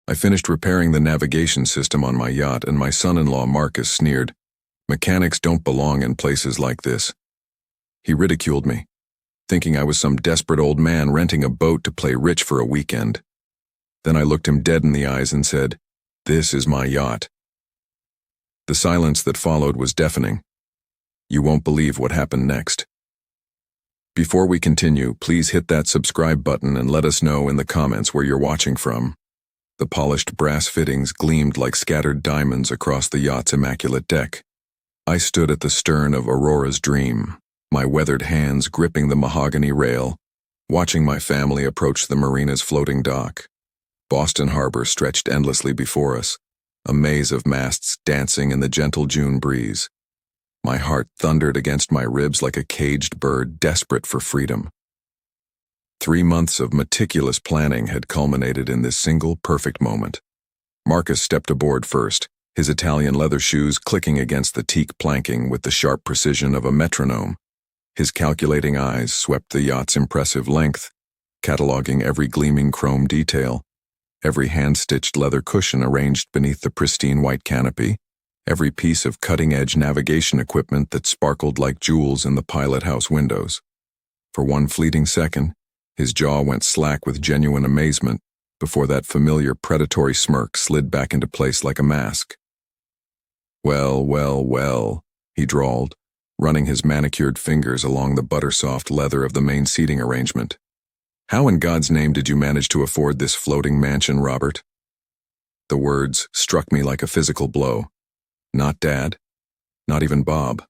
I finished repairing the navigation system on my yacht, and my son-in-law Marcus sneered, "Mechanics don't belong in places like this." He ridiculed me, thinking I was some desperate old man renting a boat to play rich for a weekend. Then I looked him dead in the eyes and said, "This is my yacht." The silence that followed was deafening. You won't believe what happened next. Before we continue, please hit that subscribe button and let us know in the comments where you're watching from. The polished brass fittings gleamed like scattered diamonds across the yacht's immaculate deck. I stood at the stern of Aurora's Dream, my weathered hands gripping the mahogany rail, watching my family approach the marina's floating dock. Boston Harbor stretched endlessly before us, a maze of masts dancing in the gentle June breeze. My heart thundered against my ribs like a caged bird desperate for freedom. 3 months of meticulous planning had culminated in this single perfect moment. Marcus stepped aboard first, his Italian leather shoes clicking against the teak planking with the sharp precision of a metronome. His calculating eyes swept the yacht's impressive length, cataloging every gleaming chrome detail, every hand-stitched leather cushion arranged beneath the pristine white canopy, every piece of cutting-edge navigation equipment that sparkled like jewels in the pilot house windows. For one fleeting second, his jaw went slack with genuine amazement before that familiar predatory smirk slid back into place like a mask. "Well, well, well," he drawled, running his manicured fingers along the butter-soft leather of the main seating arrangement. "How in God's name did you manage to afford this floating mansion, Robert?" The words struck me like a physical blow. Not Dad, not even Bob.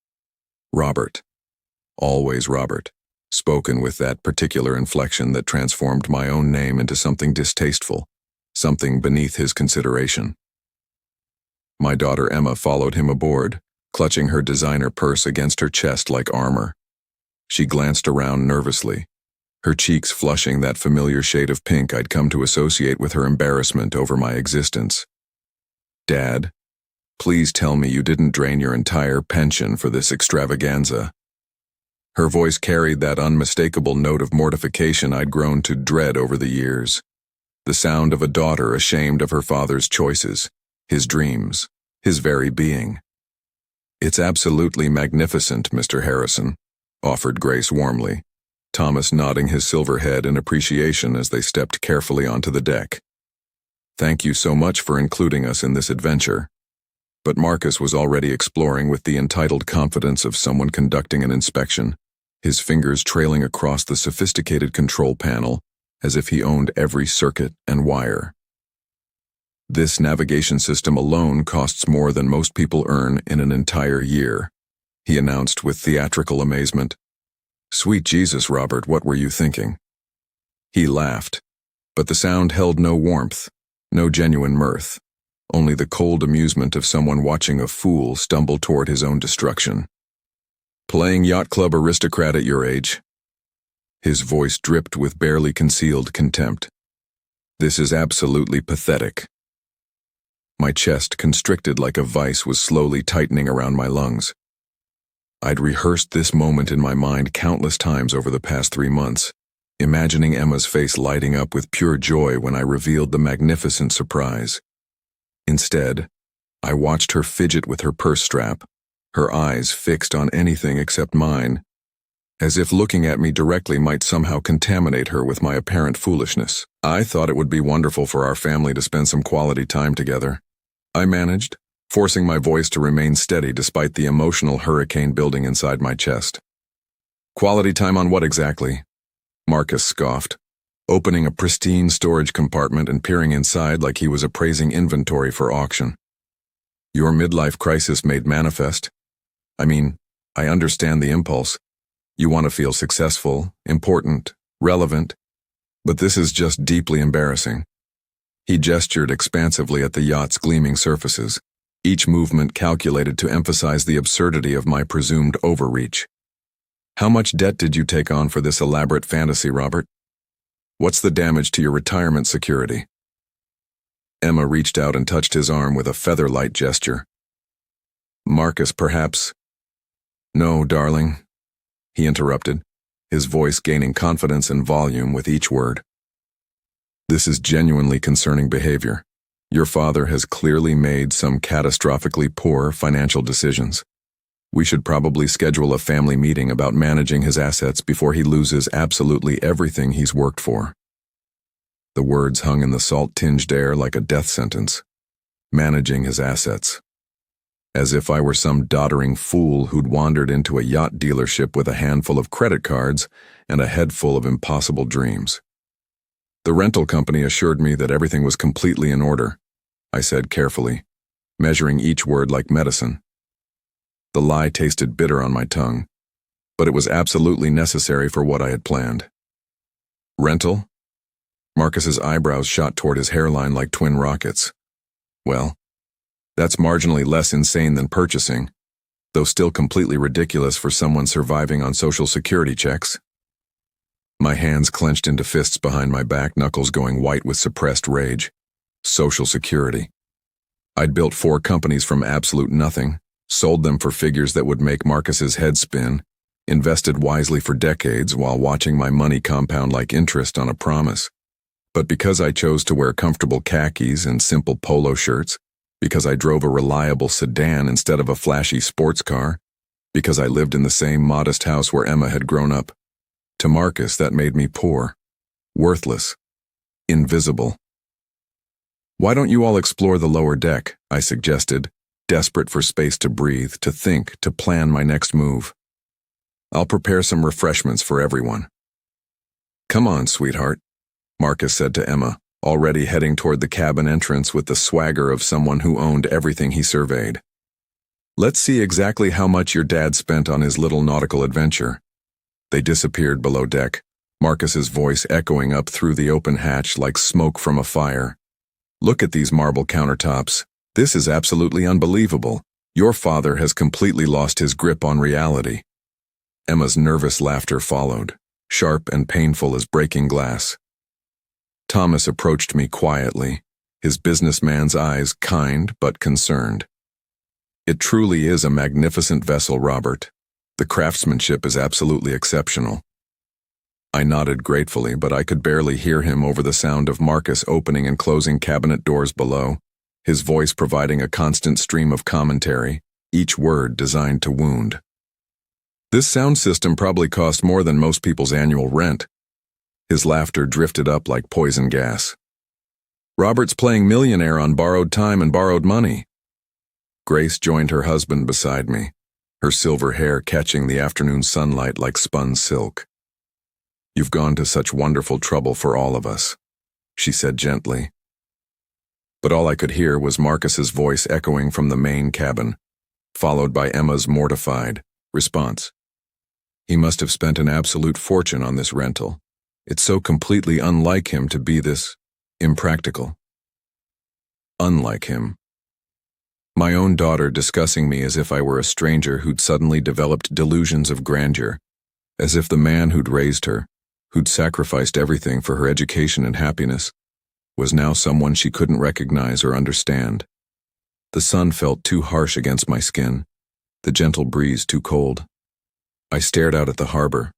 Robert. Always Robert, spoken with that particular inflection that transformed my own name into something distasteful, something beneath his consideration. My daughter Emma followed him aboard, clutching her designer purse against her chest like armor. She glanced around nervously, her cheeks flushing that familiar shade of pink I'd come to associate with her embarrassment over my existence. "Dad, please tell me you didn't drain your entire pension for this extravaganza." Her voice carried that unmistakable note of mortification I'd grown to dread over the years. The sound of a daughter ashamed of her father's choices, his dreams, his very being. "It's absolutely magnificent, Mr. Harrison," offered Grace warmly, Thomas nodding his silver head in appreciation as they stepped carefully onto the deck. "Thank you so much for including us in this adventure." But Marcus was already exploring with the entitled confidence of someone conducting an inspection, his fingers trailing across the sophisticated control panel as if he owned every circuit and wire. "This navigation system alone costs more than most people earn in an entire year," he announced with theatrical amazement. "Sweet Jesus, Robert, what were you thinking?" He laughed, but the sound held no warmth, no genuine mirth. Only the cold amusement of someone watching a fool stumble toward his own destruction. "Playing yacht club aristocrat at your age?" His voice dripped with barely concealed contempt. "This is absolutely pathetic." My chest, constricted like a vice, was slowly tightening around my lungs. I'd rehearsed this moment in my mind countless times over the past 3 months, imagining Emma's face lighting up with pure joy when I revealed the magnificent surprise. Instead, I watched her fidget with her purse strap, her eyes fixed on anything except mine, as if looking at me directly might somehow contaminate her with my apparent foolishness. "I thought it would be wonderful for our family to spend some quality time together," I managed, forcing my voice to remain steady despite the emotional hurricane building inside my chest. "Quality time on what exactly?" Marcus scoffed, opening a pristine storage compartment and peering inside like he was appraising inventory for auction. "Your midlife crisis made manifest. I mean, I understand the impulse. You want to feel successful, important, relevant, but this is just deeply embarrassing." He gestured expansively at the yacht's gleaming surfaces, each movement calculated to emphasize the absurdity of my presumed overreach. "How much debt did you take on for this elaborate fantasy, Robert? What's the damage to your retirement security?" Emma reached out and touched his arm with a feather-light gesture. "Marcus, perhaps—" "No, darling," he interrupted, his voice gaining confidence and volume with each word. "This is genuinely concerning behavior. Your father has clearly made some catastrophically poor financial decisions. We should probably schedule a family meeting about managing his assets before he loses absolutely everything he's worked for." The words hung in the salt-tinged air like a death sentence. Managing his assets. As if I were some doddering fool who'd wandered into a yacht dealership with a handful of credit cards and a head full of impossible dreams. "The rental company assured me that everything was completely in order," I said carefully, measuring each word like medicine. The lie tasted bitter on my tongue, but it was absolutely necessary for what I had planned. "Rental?" Marcus's eyebrows shot toward his hairline like twin rockets. "Well, that's marginally less insane than purchasing, though still completely ridiculous for someone surviving on Social Security checks." My hands clenched into fists behind my back, knuckles going white with suppressed rage. Social Security. I'd built 4 companies from absolute nothing, sold them for figures that would make Marcus's head spin, invested wisely for decades while watching my money compound like interest on a promise. But because I chose to wear comfortable khakis and simple polo shirts, because I drove a reliable sedan instead of a flashy sports car, because I lived in the same modest house where Emma had grown up, to Marcus that made me poor, worthless, invisible. "Why don't you all explore the lower deck?" I suggested, desperate for space to breathe, to think, to plan my next move. "I'll prepare some refreshments for everyone." "Come on, sweetheart," Marcus said to Emma, already heading toward the cabin entrance with the swagger of someone who owned everything he surveyed. "Let's see exactly how much your dad spent on his little nautical adventure." They disappeared below deck, Marcus's voice echoing up through the open hatch like smoke from a fire. "Look at these marble countertops. This is absolutely unbelievable. Your father has completely lost his grip on reality." Emma's nervous laughter followed, sharp and painful as breaking glass. Thomas approached me quietly, his businessman's eyes kind but concerned. "It truly is a magnificent vessel, Robert. The craftsmanship is absolutely exceptional." I nodded gratefully, but I could barely hear him over the sound of Marcus opening and closing cabinet doors below, his voice providing a constant stream of commentary, each word designed to wound. "This sound system probably cost more than most people's annual rent." His laughter drifted up like poison gas. "Robert's playing millionaire on borrowed time and borrowed money." Grace joined her husband beside me, her silver hair catching the afternoon sunlight like spun silk. "You've gone to such wonderful trouble for all of us," she said gently. But all I could hear was Marcus's voice echoing from the main cabin, followed by Emma's mortified response. "He must have spent an absolute fortune on this rental. It's so completely unlike him to be this impractical." Unlike him. My own daughter discussing me as if I were a stranger who'd suddenly developed delusions of grandeur, as if the man who'd raised her, who'd sacrificed everything for her education and happiness, was now someone she couldn't recognize or understand. The sun felt too harsh against my skin, the gentle breeze too cold. I stared out at the harbor,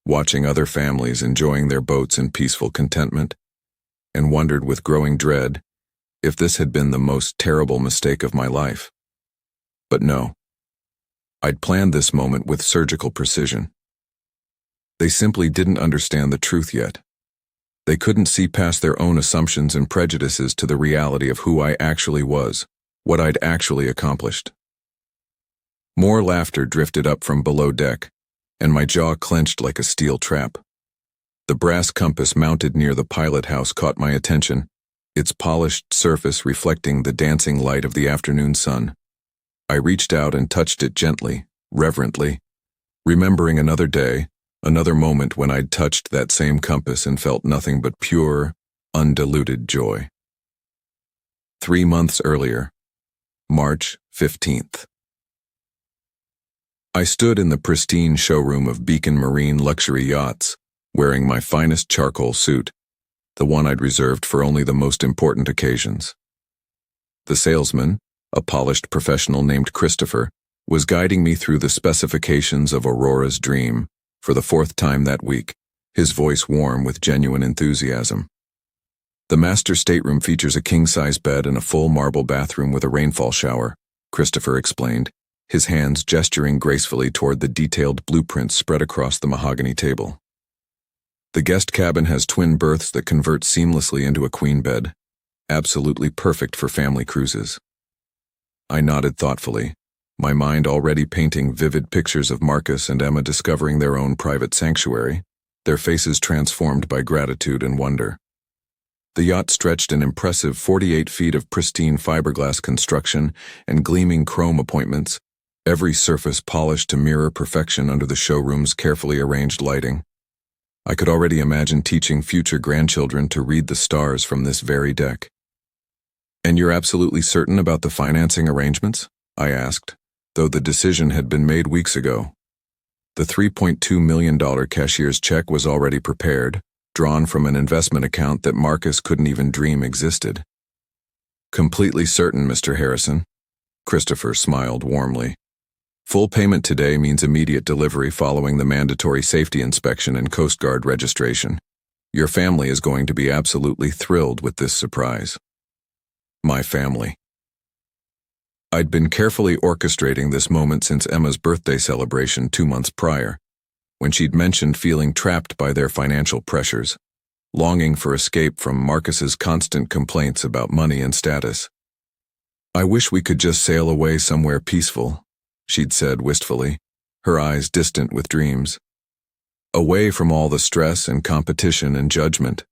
watching other families enjoying their boats in peaceful contentment, and wondered with growing dread if this had been the most terrible mistake of my life. But no. I'd planned this moment with surgical precision. They simply didn't understand the truth yet. They couldn't see past their own assumptions and prejudices to the reality of who I actually was, what I'd actually accomplished. More laughter drifted up from below deck, and my jaw clenched like a steel trap. The brass compass mounted near the pilot house caught my attention, its polished surface reflecting the dancing light of the afternoon sun. I reached out and touched it gently, reverently, remembering another day, another moment when I'd touched that same compass and felt nothing but pure, undiluted joy. 3 months earlier, March 15th. I stood in the pristine showroom of Beacon Marine luxury yachts, wearing my finest charcoal suit, the one I'd reserved for only the most important occasions. The salesman, a polished professional named Christopher, was guiding me through the specifications of Aurora's Dream for the 4th time that week, his voice warm with genuine enthusiasm. The master stateroom features a king-size bed and a full marble bathroom with a rainfall shower, Christopher explained, his hands gesturing gracefully toward the detailed blueprints spread across the mahogany table. The guest cabin has twin berths that convert seamlessly into a queen bed, absolutely perfect for family cruises. I nodded thoughtfully, my mind already painting vivid pictures of Marcus and Emma discovering their own private sanctuary, their faces transformed by gratitude and wonder. The yacht stretched an impressive 48 feet of pristine fiberglass construction and gleaming chrome appointments, every surface polished to mirror perfection under the showroom's carefully arranged lighting. I could already imagine teaching future grandchildren to read the stars from this very deck. "And you're absolutely certain about the financing arrangements?" I asked, though the decision had been made weeks ago. The $3.2 million cashier's check was already prepared, drawn from an investment account that Marcus couldn't even dream existed. "Completely certain, Mr. Harrison." Christopher smiled warmly. "Full payment today means immediate delivery following the mandatory safety inspection and Coast Guard registration. Your family is going to be absolutely thrilled with this surprise." My family. I'd been carefully orchestrating this moment since Emma's birthday celebration 2 months prior, when she'd mentioned feeling trapped by their financial pressures, longing for escape from Marcus's constant complaints about money and status. "I wish we could just sail away somewhere peaceful," she'd said wistfully, her eyes distant with dreams. "Away from all the stress and competition and judgment."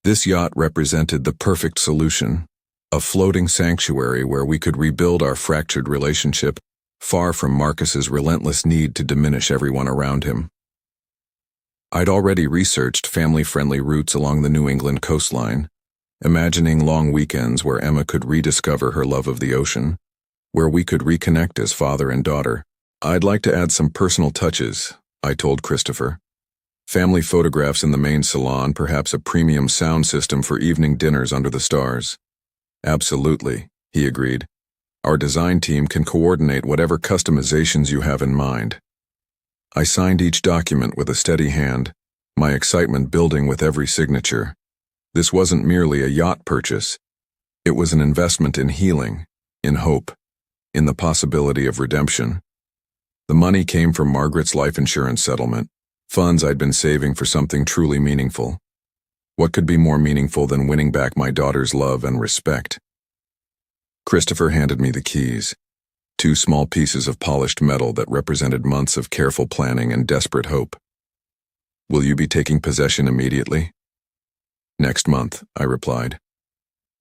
This yacht represented the perfect solution, a floating sanctuary where we could rebuild our fractured relationship, far from Marcus's relentless need to diminish everyone around him. I'd already researched family-friendly routes along the New England coastline, imagining long weekends where Emma could rediscover her love of the ocean, where we could reconnect as father and daughter. "I'd like to add some personal touches," I told Christopher. "Family photographs in the main salon, perhaps a premium sound system for evening dinners under the stars." "Absolutely," he agreed. "Our design team can coordinate whatever customizations you have in mind." I signed each document with a steady hand, my excitement building with every signature. This wasn't merely a yacht purchase. It was an investment in healing, in hope, in the possibility of redemption. The money came from Margaret's life insurance settlement, funds I'd been saving for something truly meaningful. What could be more meaningful than winning back my daughter's love and respect? Christopher handed me the keys, 2 small pieces of polished metal that represented months of careful planning and desperate hope. "Will you be taking possession immediately?" "Next month," I replied.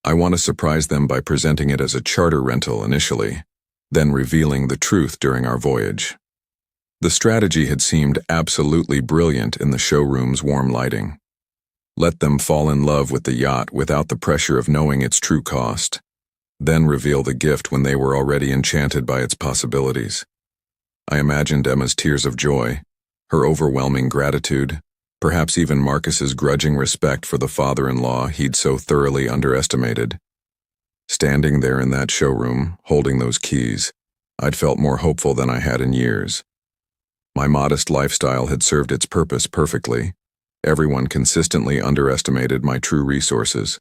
"I want to surprise them by presenting it as a charter rental initially, then revealing the truth during our voyage." The strategy had seemed absolutely brilliant in the showroom's warm lighting. Let them fall in love with the yacht without the pressure of knowing its true cost, then reveal the gift when they were already enchanted by its possibilities. I imagined Emma's tears of joy, her overwhelming gratitude, perhaps even Marcus's grudging respect for the father-in-law he'd so thoroughly underestimated. Standing there in that showroom, holding those keys, I'd felt more hopeful than I had in years. My modest lifestyle had served its purpose perfectly. Everyone consistently underestimated my true resources.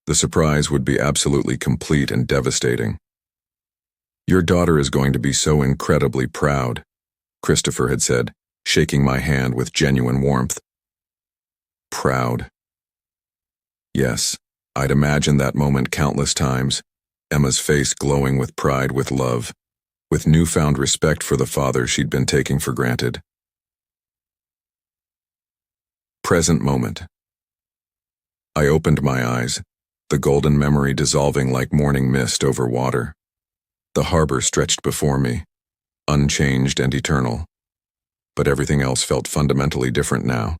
The surprise would be absolutely complete and devastating. "Your daughter is going to be so incredibly proud," Christopher had said, shaking my hand with genuine warmth. Proud. Yes, I'd imagined that moment countless times, Emma's face glowing with pride, with love, with newfound respect for the father she'd been taking for granted. Present moment. I opened my eyes, the golden memory dissolving like morning mist over water. The harbor stretched before me, unchanged and eternal. But everything else felt fundamentally different now.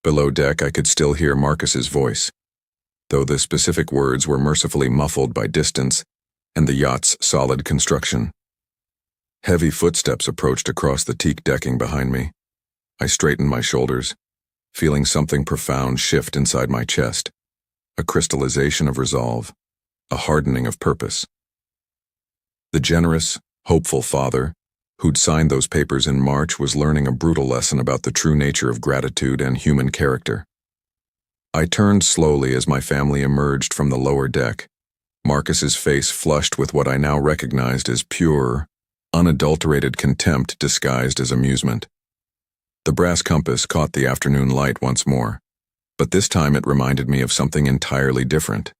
Below deck, I could still hear Marcus's voice, though the specific words were mercifully muffled by distance and the yacht's solid construction. Heavy footsteps approached across the teak decking behind me. I straightened my shoulders, feeling something profound shift inside my chest, a crystallization of resolve, a hardening of purpose. The generous, hopeful father, who'd signed those papers in March, was learning a brutal lesson about the true nature of gratitude and human character. I turned slowly as my family emerged from the lower deck, Marcus's face flushed with what I now recognized as pure, unadulterated contempt disguised as amusement. The brass compass caught the afternoon light once more, but this time it reminded me of something entirely different.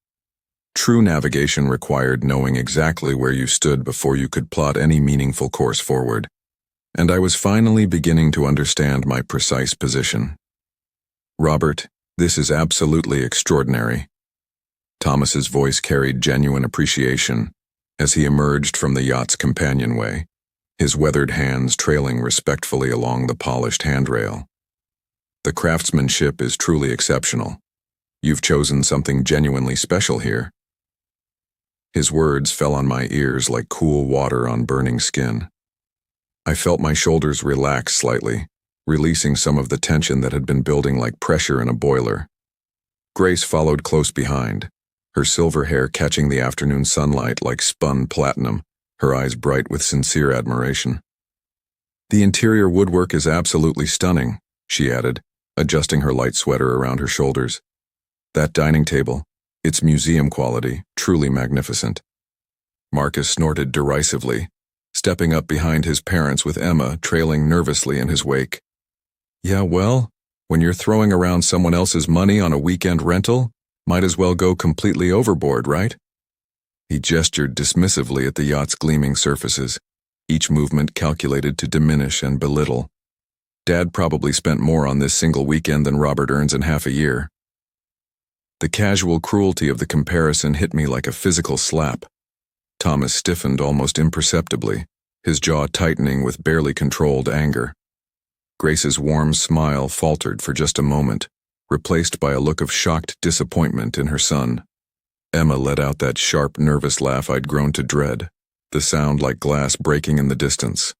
True navigation required knowing exactly where you stood before you could plot any meaningful course forward, and I was finally beginning to understand my precise position. "Robert, this is absolutely extraordinary." Thomas's voice carried genuine appreciation as he emerged from the yacht's companionway, his weathered hands trailing respectfully along the polished handrail. "The craftsmanship is truly exceptional. You've chosen something genuinely special here." His words fell on my ears like cool water on burning skin. I felt my shoulders relax slightly, releasing some of the tension that had been building like pressure in a boiler. Grace followed close behind, her silver hair catching the afternoon sunlight like spun platinum, her eyes bright with sincere admiration. "The interior woodwork is absolutely stunning," she added, adjusting her light sweater around her shoulders. "That dining table, it's museum quality, truly magnificent." Marcus snorted derisively, stepping up behind his parents with Emma trailing nervously in his wake. "Yeah, well, when you're throwing around someone else's money on a weekend rental, might as well go completely overboard, right?" He gestured dismissively at the yacht's gleaming surfaces, each movement calculated to diminish and belittle. "Dad probably spent more on this single weekend than Robert earns in half a year." The casual cruelty of the comparison hit me like a physical slap. Thomas stiffened almost imperceptibly, his jaw tightening with barely controlled anger. Grace's warm smile faltered for just a moment, replaced by a look of shocked disappointment in her son. Emma let out that sharp, nervous laugh I'd grown to dread, the sound like glass breaking in the distance.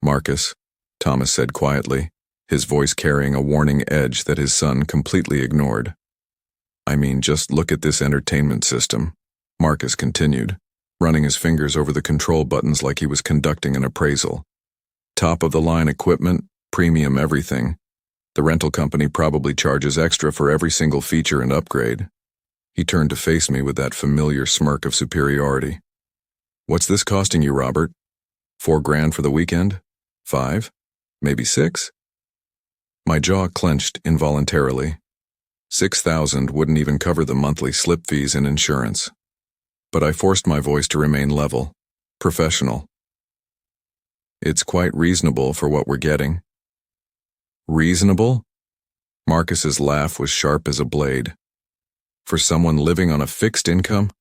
"Marcus," Thomas said quietly, his voice carrying a warning edge that his son completely ignored. "I mean, just look at this entertainment system," Marcus continued, running his fingers over the control buttons like he was conducting an appraisal. "Top-of-the-line equipment, premium everything. The rental company probably charges extra for every single feature and upgrade." He turned to face me with that familiar smirk of superiority. "What's this costing you, Robert? $4,000 for the weekend? 5? Maybe 6? My jaw clenched involuntarily. 6,000 wouldn't even cover the monthly slip fees and insurance. But I forced my voice to remain level, professional. "It's quite reasonable for what we're getting." "Reasonable?" Marcus's laugh was sharp as a blade. "For someone living on a fixed income?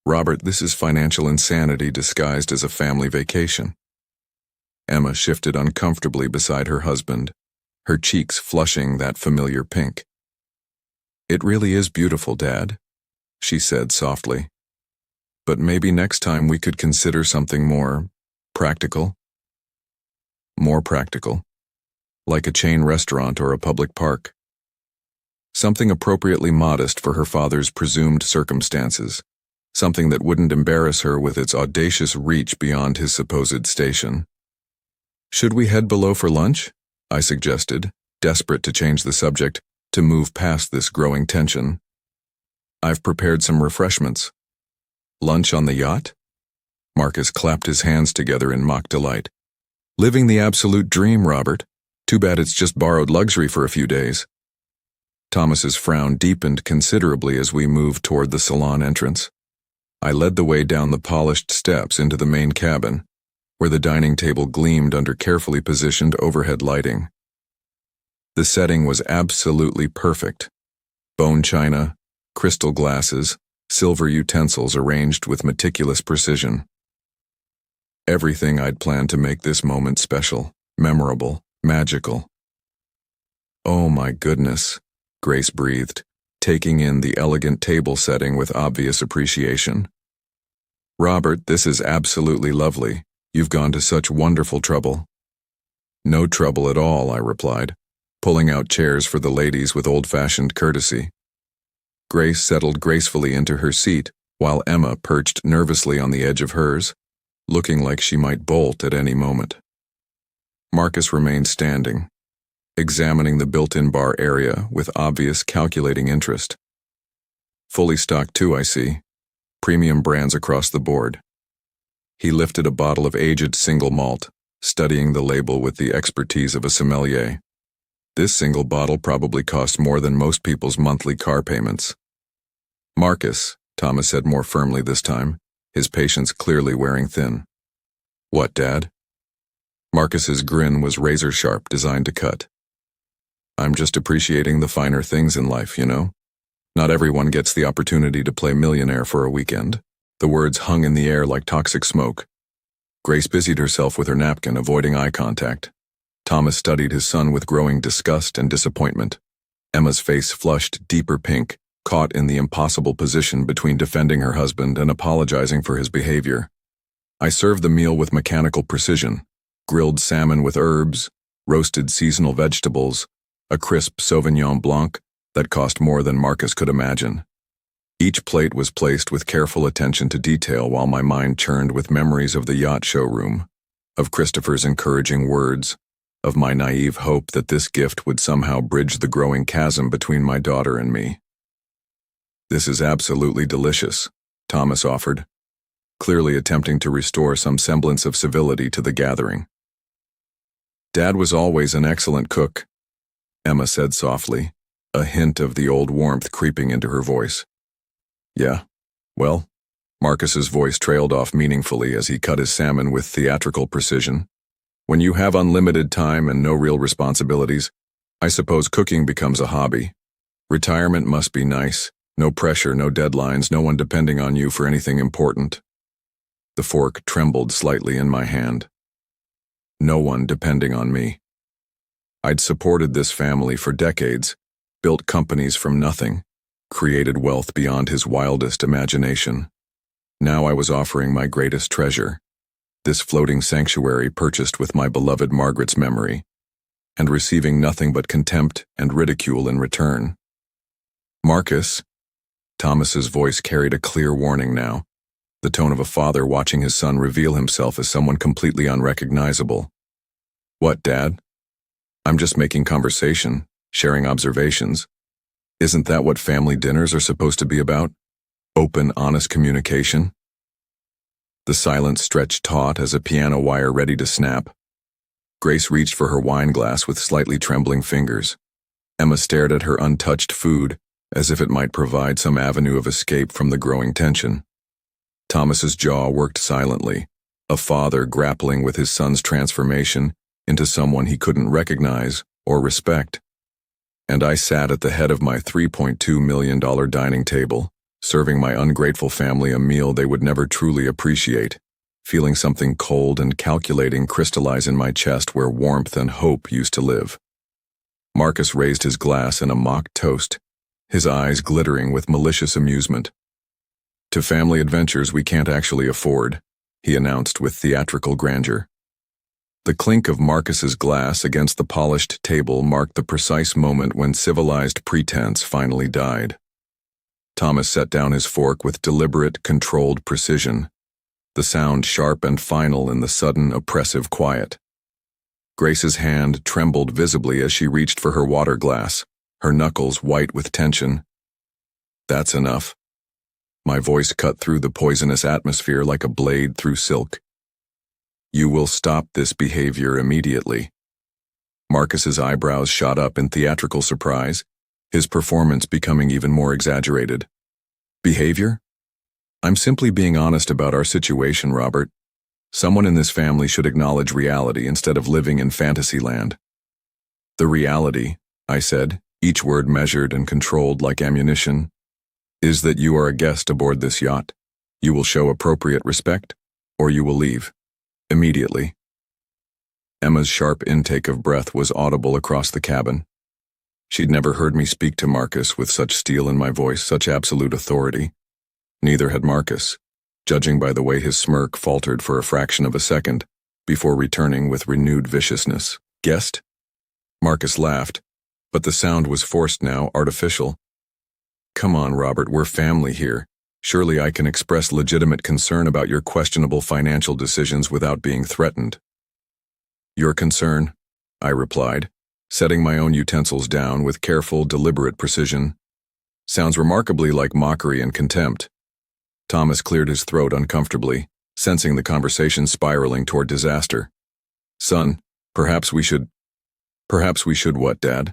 Robert, this is financial insanity disguised as a family vacation." Emma shifted uncomfortably beside her husband, her cheeks flushing that familiar pink. "It really is beautiful, Dad," she said softly. "But maybe next time we could consider something more practical." More practical. Like a chain restaurant or a public park. Something appropriately modest for her father's presumed circumstances. Something that wouldn't embarrass her with its audacious reach beyond his supposed station. "Should we head below for lunch?" I suggested, desperate to change the subject, to move past this growing tension. "I've prepared some refreshments." "Lunch on the yacht?" Marcus clapped his hands together in mock delight. "Living the absolute dream, Robert. Too bad it's just borrowed luxury for a few days." Thomas's frown deepened considerably as we moved toward the salon entrance. I led the way down the polished steps into the main cabin, where the dining table gleamed under carefully positioned overhead lighting. The setting was absolutely perfect. Bone china, crystal glasses, silver utensils arranged with meticulous precision. Everything I'd planned to make this moment special, memorable, magical. "Oh my goodness," Grace breathed, taking in the elegant table setting with obvious appreciation. "Robert, this is absolutely lovely. You've gone to such wonderful trouble." "No trouble at all," I replied, pulling out chairs for the ladies with old-fashioned courtesy. Grace settled gracefully into her seat, while Emma perched nervously on the edge of hers, looking like she might bolt at any moment. Marcus remained standing, examining the built-in bar area with obvious calculating interest. Fully stocked too, I see. Premium brands across the board. He lifted a bottle of aged single malt, studying the label with the expertise of a sommelier. This single bottle probably cost more than most people's monthly car payments. Marcus, Thomas said more firmly this time, his patience clearly wearing thin. What, Dad? Marcus's grin was razor-sharp, designed to cut. I'm just appreciating the finer things in life, you know? Not everyone gets the opportunity to play millionaire for a weekend. The words hung in the air like toxic smoke. Grace busied herself with her napkin, avoiding eye contact. Thomas studied his son with growing disgust and disappointment. Emma's face flushed deeper pink, caught in the impossible position between defending her husband and apologizing for his behavior. I served the meal with mechanical precision: grilled salmon with herbs, roasted seasonal vegetables, a crisp Sauvignon Blanc that cost more than Marcus could imagine. Each plate was placed with careful attention to detail while my mind churned with memories of the yacht showroom, of Christopher's encouraging words, of my naive hope that this gift would somehow bridge the growing chasm between my daughter and me. This is absolutely delicious, Thomas offered, clearly attempting to restore some semblance of civility to the gathering. Dad was always an excellent cook, Emma said softly, a hint of the old warmth creeping into her voice. Yeah, well, Marcus's voice trailed off meaningfully as he cut his salmon with theatrical precision. When you have unlimited time and no real responsibilities, I suppose cooking becomes a hobby. Retirement must be nice. No pressure, no deadlines, no one depending on you for anything important. The fork trembled slightly in my hand. No one depending on me. I'd supported this family for decades, built companies from nothing, created wealth beyond his wildest imagination. Now I was offering my greatest treasure, this floating sanctuary purchased with my beloved Margaret's memory, and receiving nothing but contempt and ridicule in return. Marcus, Thomas's voice carried a clear warning now, the tone of a father watching his son reveal himself as someone completely unrecognizable. What, Dad? I'm just making conversation, sharing observations. Isn't that what family dinners are supposed to be about? Open, honest communication? The silence stretched taut as a piano wire ready to snap. Grace reached for her wine glass with slightly trembling fingers. Emma stared at her untouched food, as if it might provide some avenue of escape from the growing tension. Thomas's jaw worked silently, a father grappling with his son's transformation into someone he couldn't recognize or respect. And I sat at the head of my $3.2 million dining table, serving my ungrateful family a meal they would never truly appreciate, feeling something cold and calculating crystallize in my chest where warmth and hope used to live. Marcus raised his glass in a mock toast, his eyes glittering with malicious amusement. To family adventures we can't actually afford, he announced with theatrical grandeur. The clink of Marcus's glass against the polished table marked the precise moment when civilized pretense finally died. Thomas set down his fork with deliberate, controlled precision, the sound sharp and final in the sudden, oppressive quiet. Grace's hand trembled visibly as she reached for her water glass, her knuckles white with tension. That's enough. My voice cut through the poisonous atmosphere like a blade through silk. You will stop this behavior immediately. Marcus's eyebrows shot up in theatrical surprise, his performance becoming even more exaggerated. Behavior? I'm simply being honest about our situation, Robert. Someone in this family should acknowledge reality instead of living in fantasy land. The reality, I said, each word measured and controlled like ammunition, is that you are a guest aboard this yacht. You will show appropriate respect, or you will leave. Immediately. Emma's sharp intake of breath was audible across the cabin. She'd never heard me speak to Marcus with such steel in my voice, such absolute authority. Neither had Marcus, judging by the way his smirk faltered for a fraction of a second, before returning with renewed viciousness. Guest? Marcus laughed, but the sound was forced now, artificial. Come on, Robert, we're family here. Surely I can express legitimate concern about your questionable financial decisions without being threatened. Your concern? I replied, setting my own utensils down with careful, deliberate precision. Sounds remarkably like mockery and contempt. Thomas cleared his throat uncomfortably, sensing the conversation spiraling toward disaster. Son, perhaps we should what, Dad?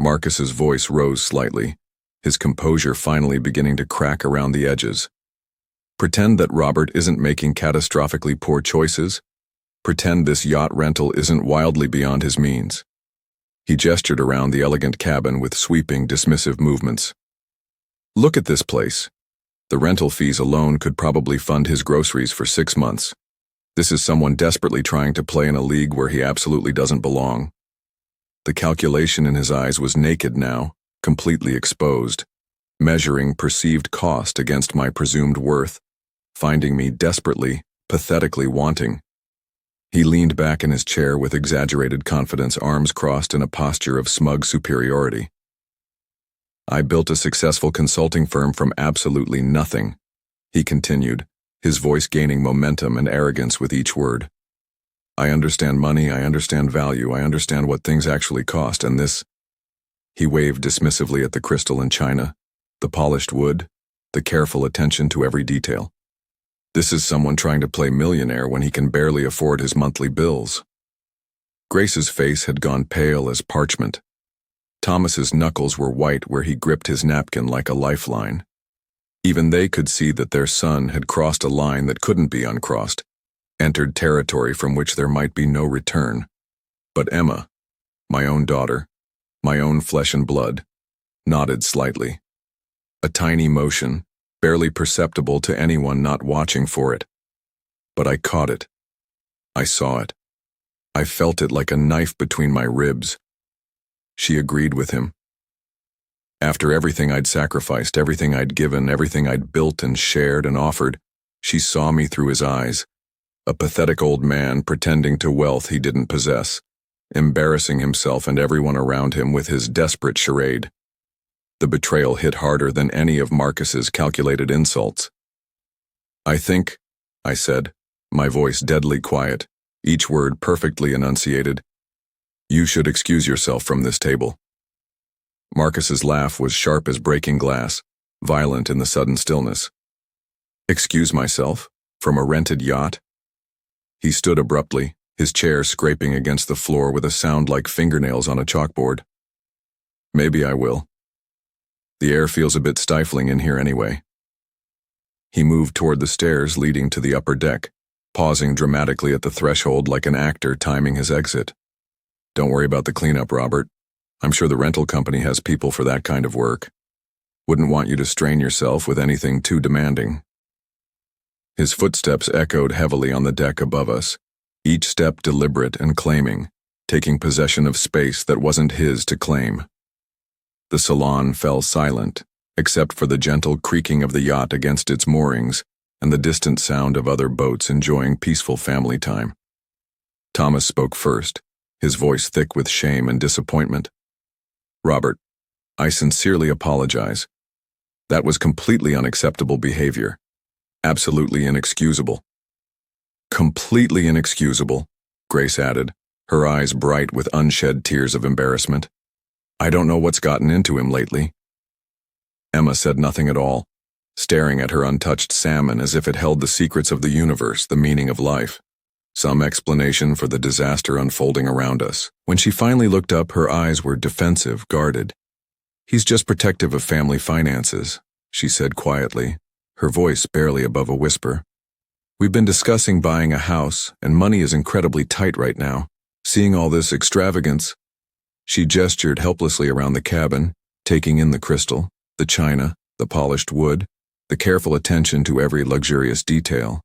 Marcus's voice rose slightly, his composure finally beginning to crack around the edges. Pretend that Robert isn't making catastrophically poor choices. Pretend this yacht rental isn't wildly beyond his means. He gestured around the elegant cabin with sweeping, dismissive movements. Look at this place. The rental fees alone could probably fund his groceries for 6 months. This is someone desperately trying to play in a league where he absolutely doesn't belong. The calculation in his eyes was naked now, completely exposed, measuring perceived cost against my presumed worth, finding me desperately, pathetically wanting. He leaned back in his chair with exaggerated confidence, arms crossed in a posture of smug superiority. I built a successful consulting firm from absolutely nothing, he continued, his voice gaining momentum and arrogance with each word. I understand money, I understand value, I understand what things actually cost, and this— He waved dismissively at the crystal and china, the polished wood, the careful attention to every detail. This is someone trying to play millionaire when he can barely afford his monthly bills. Grace's face had gone pale as parchment. Thomas's knuckles were white where he gripped his napkin like a lifeline. Even they could see that their son had crossed a line that couldn't be uncrossed, entered territory from which there might be no return. But Emma, my own daughter, my own flesh and blood, nodded slightly. A tiny motion, barely perceptible to anyone not watching for it. But I caught it. I saw it. I felt it like a knife between my ribs. She agreed with him. After everything I'd sacrificed, everything I'd given, everything I'd built and shared and offered, she saw me through his eyes, a pathetic old man pretending to wealth he didn't possess, embarrassing himself and everyone around him with his desperate charade. The betrayal hit harder than any of Marcus's calculated insults. I think, I said, my voice deadly quiet, each word perfectly enunciated, you should excuse yourself from this table. Marcus's laugh was sharp as breaking glass, violent in the sudden stillness. Excuse myself? From a rented yacht? He stood abruptly, his chair scraping against the floor with a sound like fingernails on a chalkboard. Maybe I will. The air feels a bit stifling in here anyway. He moved toward the stairs leading to the upper deck, pausing dramatically at the threshold like an actor timing his exit. Don't worry about the cleanup, Robert. I'm sure the rental company has people for that kind of work. Wouldn't want you to strain yourself with anything too demanding. His footsteps echoed heavily on the deck above us, each step deliberate and claiming, taking possession of space that wasn't his to claim. The salon fell silent, except for the gentle creaking of the yacht against its moorings and the distant sound of other boats enjoying peaceful family time. Thomas spoke first, his voice thick with shame and disappointment. Robert, I sincerely apologize. That was completely unacceptable behavior. Absolutely inexcusable. Completely inexcusable, Grace added, her eyes bright with unshed tears of embarrassment. I don't know what's gotten into him lately. Emma said nothing at all, staring at her untouched salmon as if it held the secrets of the universe, the meaning of life. Some explanation for the disaster unfolding around us. When she finally looked up, her eyes were defensive, guarded. He's just protective of family finances, she said quietly, her voice barely above a whisper. We've been discussing buying a house, and money is incredibly tight right now. Seeing all this extravagance, she gestured helplessly around the cabin, taking in the crystal, the china, the polished wood, the careful attention to every luxurious detail.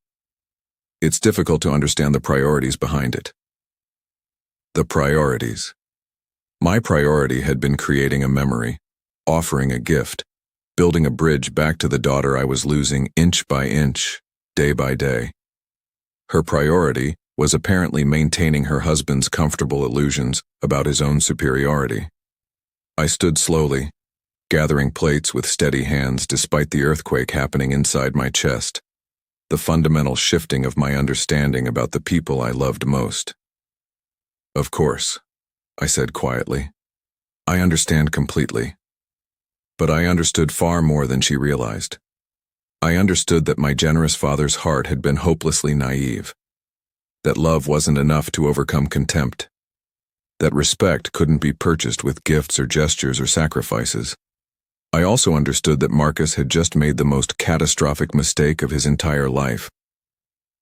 It's difficult to understand the priorities behind it. The priorities. My priority had been creating a memory, offering a gift, building a bridge back to the daughter I was losing inch by inch, day by day. Her priority was apparently maintaining her husband's comfortable illusions about his own superiority. I stood slowly, gathering plates with steady hands despite the earthquake happening inside my chest, the fundamental shifting of my understanding about the people I loved most. Of course, I said quietly. I understand completely. But I understood far more than she realized. I understood that my generous father's heart had been hopelessly naive, that love wasn't enough to overcome contempt, that respect couldn't be purchased with gifts or gestures or sacrifices. I also understood that Marcus had just made the most catastrophic mistake of his entire life.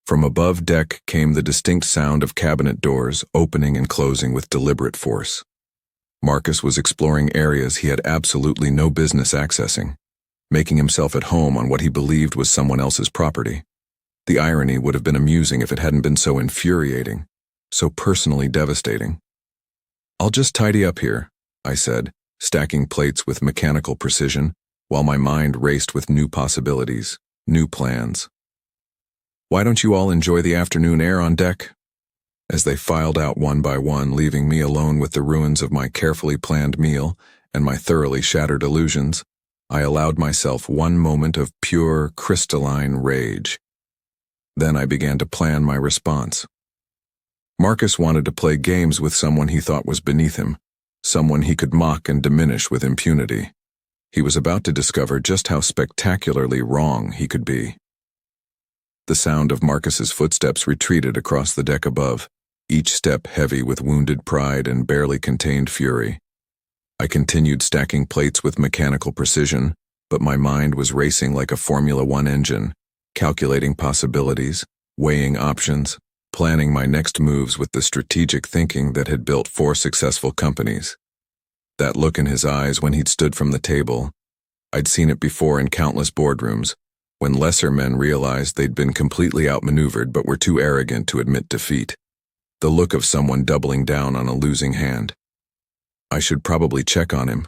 From above deck came the distinct sound of cabinet doors opening and closing with deliberate force. Marcus was exploring areas he had absolutely no business accessing, making himself at home on what he believed was someone else's property. The irony would have been amusing if it hadn't been so infuriating, so personally devastating. "I'll just tidy up here," I said, stacking plates with mechanical precision, while my mind raced with new possibilities, new plans. "Why don't you all enjoy the afternoon air on deck?" As they filed out one by one, leaving me alone with the ruins of my carefully planned meal and my thoroughly shattered illusions, I allowed myself one moment of pure, crystalline rage. Then I began to plan my response. Marcus wanted to play games with someone he thought was beneath him, someone he could mock and diminish with impunity. He was about to discover just how spectacularly wrong he could be. The sound of Marcus's footsteps retreated across the deck above, each step heavy with wounded pride and barely contained fury. I continued stacking plates with mechanical precision, but my mind was racing like a Formula One engine, calculating possibilities, weighing options, planning my next moves with the strategic thinking that had built 4 successful companies. That look in his eyes when he'd stood from the table, I'd seen it before in countless boardrooms, when lesser men realized they'd been completely outmaneuvered but were too arrogant to admit defeat. The look of someone doubling down on a losing hand. "I should probably check on him,"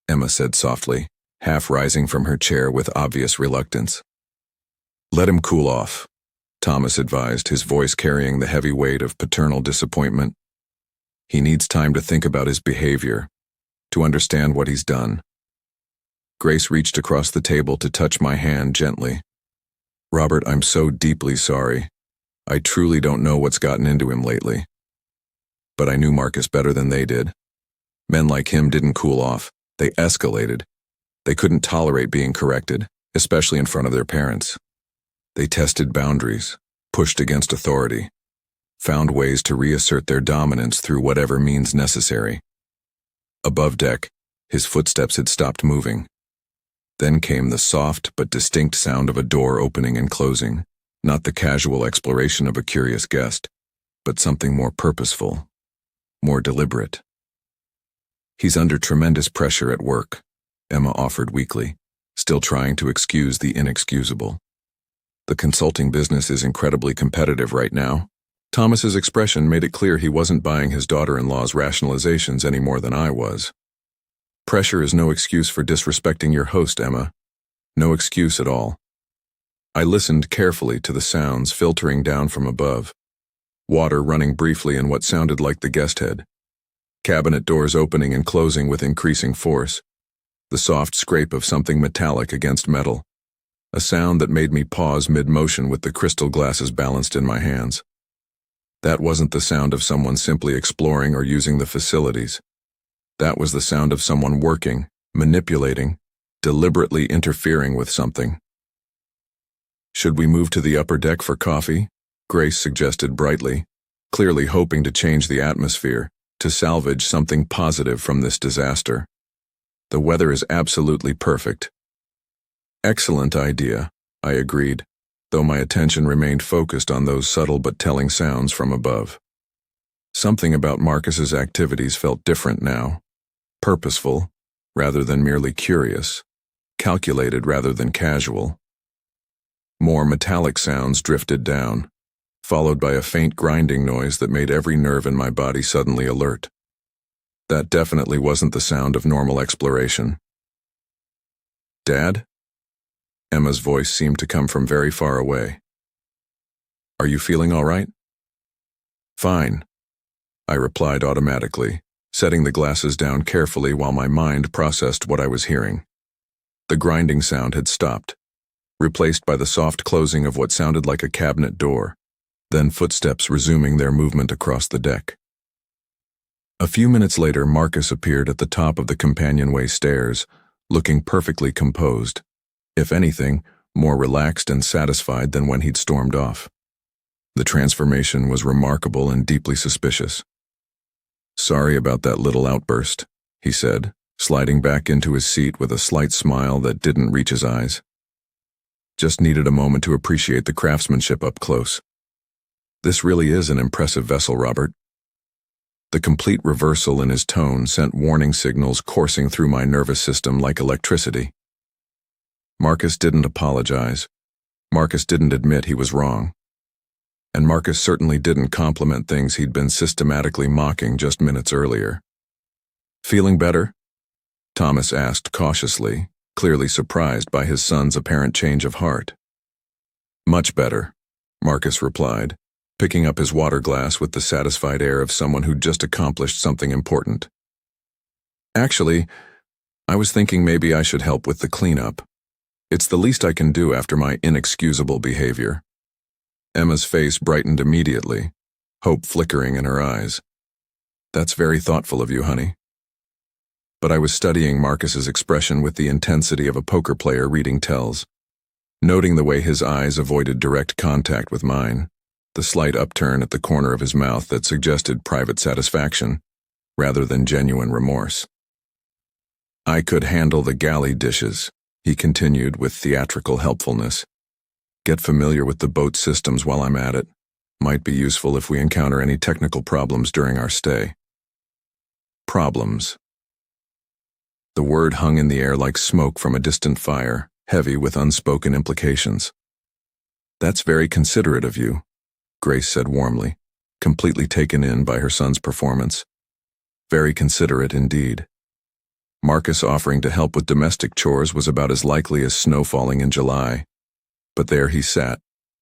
Emma said softly, half rising from her chair with obvious reluctance. "Let him cool off," Thomas advised, his voice carrying the heavy weight of paternal disappointment. "He needs time to think about his behavior, to understand what he's done." Grace reached across the table to touch my hand gently. "Robert, I'm so deeply sorry. I truly don't know what's gotten into him lately." But I knew Marcus better than they did. Men like him didn't cool off. They escalated. They couldn't tolerate being corrected, especially in front of their parents. They tested boundaries, pushed against authority, found ways to reassert their dominance through whatever means necessary. Above deck, his footsteps had stopped moving. Then came the soft but distinct sound of a door opening and closing, not the casual exploration of a curious guest, but something more purposeful, more deliberate. "He's under tremendous pressure at work," Emma offered weakly, still trying to excuse the inexcusable. "The consulting business is incredibly competitive right now." Thomas's expression made it clear he wasn't buying his daughter-in-law's rationalizations any more than I was. "Pressure is no excuse for disrespecting your host, Emma. No excuse at all." I listened carefully to the sounds filtering down from above. Water running briefly in what sounded like the guest head. Cabinet doors opening and closing with increasing force. The soft scrape of something metallic against metal. A sound that made me pause mid-motion with the crystal glasses balanced in my hands. That wasn't the sound of someone simply exploring or using the facilities. That was the sound of someone working, manipulating, deliberately interfering with something. "Should we move to the upper deck for coffee?" Grace suggested brightly, clearly hoping to change the atmosphere, to salvage something positive from this disaster. "The weather is absolutely perfect." "Excellent idea," I agreed, though my attention remained focused on those subtle but telling sounds from above. Something about Marcus's activities felt different now. Purposeful, rather than merely curious. Calculated rather than casual. More metallic sounds drifted down, followed by a faint grinding noise that made every nerve in my body suddenly alert. That definitely wasn't the sound of normal exploration. "Dad?" Emma's voice seemed to come from very far away. "Are you feeling all right?" "Fine," I replied automatically, setting the glasses down carefully while my mind processed what I was hearing. The grinding sound had stopped, replaced by the soft closing of what sounded like a cabinet door, then footsteps resuming their movement across the deck. A few minutes later, Marcus appeared at the top of the companionway stairs, looking perfectly composed. If anything, more relaxed and satisfied than when he'd stormed off. The transformation was remarkable and deeply suspicious. "Sorry about that little outburst," he said, sliding back into his seat with a slight smile that didn't reach his eyes. "Just needed a moment to appreciate the craftsmanship up close. This really is an impressive vessel, Robert." The complete reversal in his tone sent warning signals coursing through my nervous system like electricity. Marcus didn't apologize. Marcus didn't admit he was wrong. And Marcus certainly didn't compliment things he'd been systematically mocking just minutes earlier. "Feeling better?" Thomas asked cautiously, clearly surprised by his son's apparent change of heart. "Much better," Marcus replied, picking up his water glass with the satisfied air of someone who'd just accomplished something important. "Actually, I was thinking maybe I should help with the cleanup. It's the least I can do after my inexcusable behavior." Emma's face brightened immediately, hope flickering in her eyes. "That's very thoughtful of you, honey." But I was studying Marcus's expression with the intensity of a poker player reading tells, noting the way his eyes avoided direct contact with mine, the slight upturn at the corner of his mouth that suggested private satisfaction, rather than genuine remorse. "I could handle the galley dishes," he continued with theatrical helpfulness. "Get familiar with the boat systems while I'm at it. Might be useful if we encounter any technical problems during our stay." Problems. The word hung in the air like smoke from a distant fire, heavy with unspoken implications. "That's very considerate of you," Grace said warmly, completely taken in by her son's performance. Very considerate indeed. Marcus offering to help with domestic chores was about as likely as snow falling in July. But there he sat,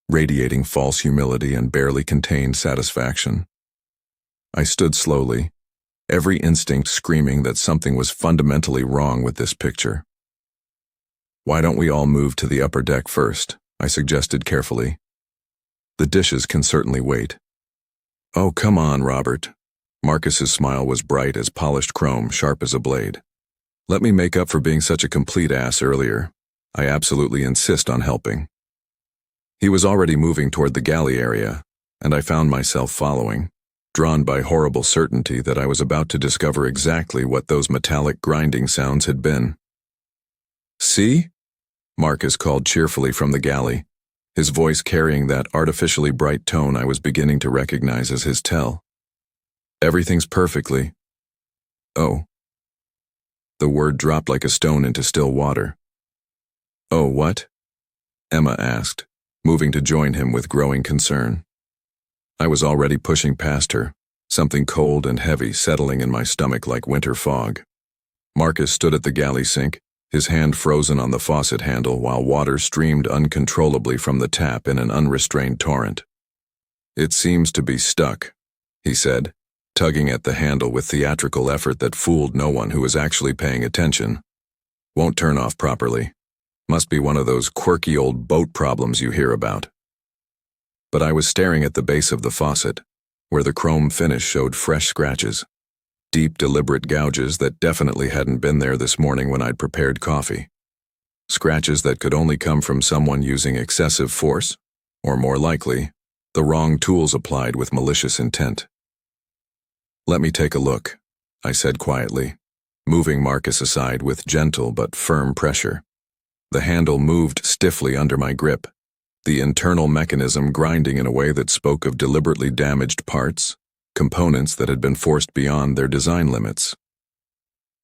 radiating false humility and barely contained satisfaction. I stood slowly, every instinct screaming that something was fundamentally wrong with this picture. "Why don't we all move to the upper deck first?" I suggested carefully. "The dishes can certainly wait." "Oh, come on, Robert." Marcus's smile was bright as polished chrome, sharp as a blade. "Let me make up for being such a complete ass earlier. I absolutely insist on helping." He was already moving toward the galley area, and I found myself following, drawn by horrible certainty that I was about to discover exactly what those metallic grinding sounds had been. "See?" Marcus called cheerfully from the galley, his voice carrying that artificially bright tone I was beginning to recognize as his tell. "Everything's perfectly." "Oh." The word dropped like a stone into still water. "Oh, what?" Emma asked, moving to join him with growing concern. I was already pushing past her, something cold and heavy settling in my stomach like winter fog. Marcus stood at the galley sink, his hand frozen on the faucet handle while water streamed uncontrollably from the tap in an unrestrained torrent. "It seems to be stuck," he said, tugging at the handle with theatrical effort that fooled no one who was actually paying attention. "Won't turn off properly. Must be one of those quirky old boat problems you hear about." But I was staring at the base of the faucet, where the chrome finish showed fresh scratches, deep, deliberate gouges that definitely hadn't been there this morning when I'd prepared coffee. Scratches that could only come from someone using excessive force, or more likely, the wrong tools applied with malicious intent. "Let me take a look," I said quietly, moving Marcus aside with gentle but firm pressure. The handle moved stiffly under my grip, the internal mechanism grinding in a way that spoke of deliberately damaged parts, components that had been forced beyond their design limits.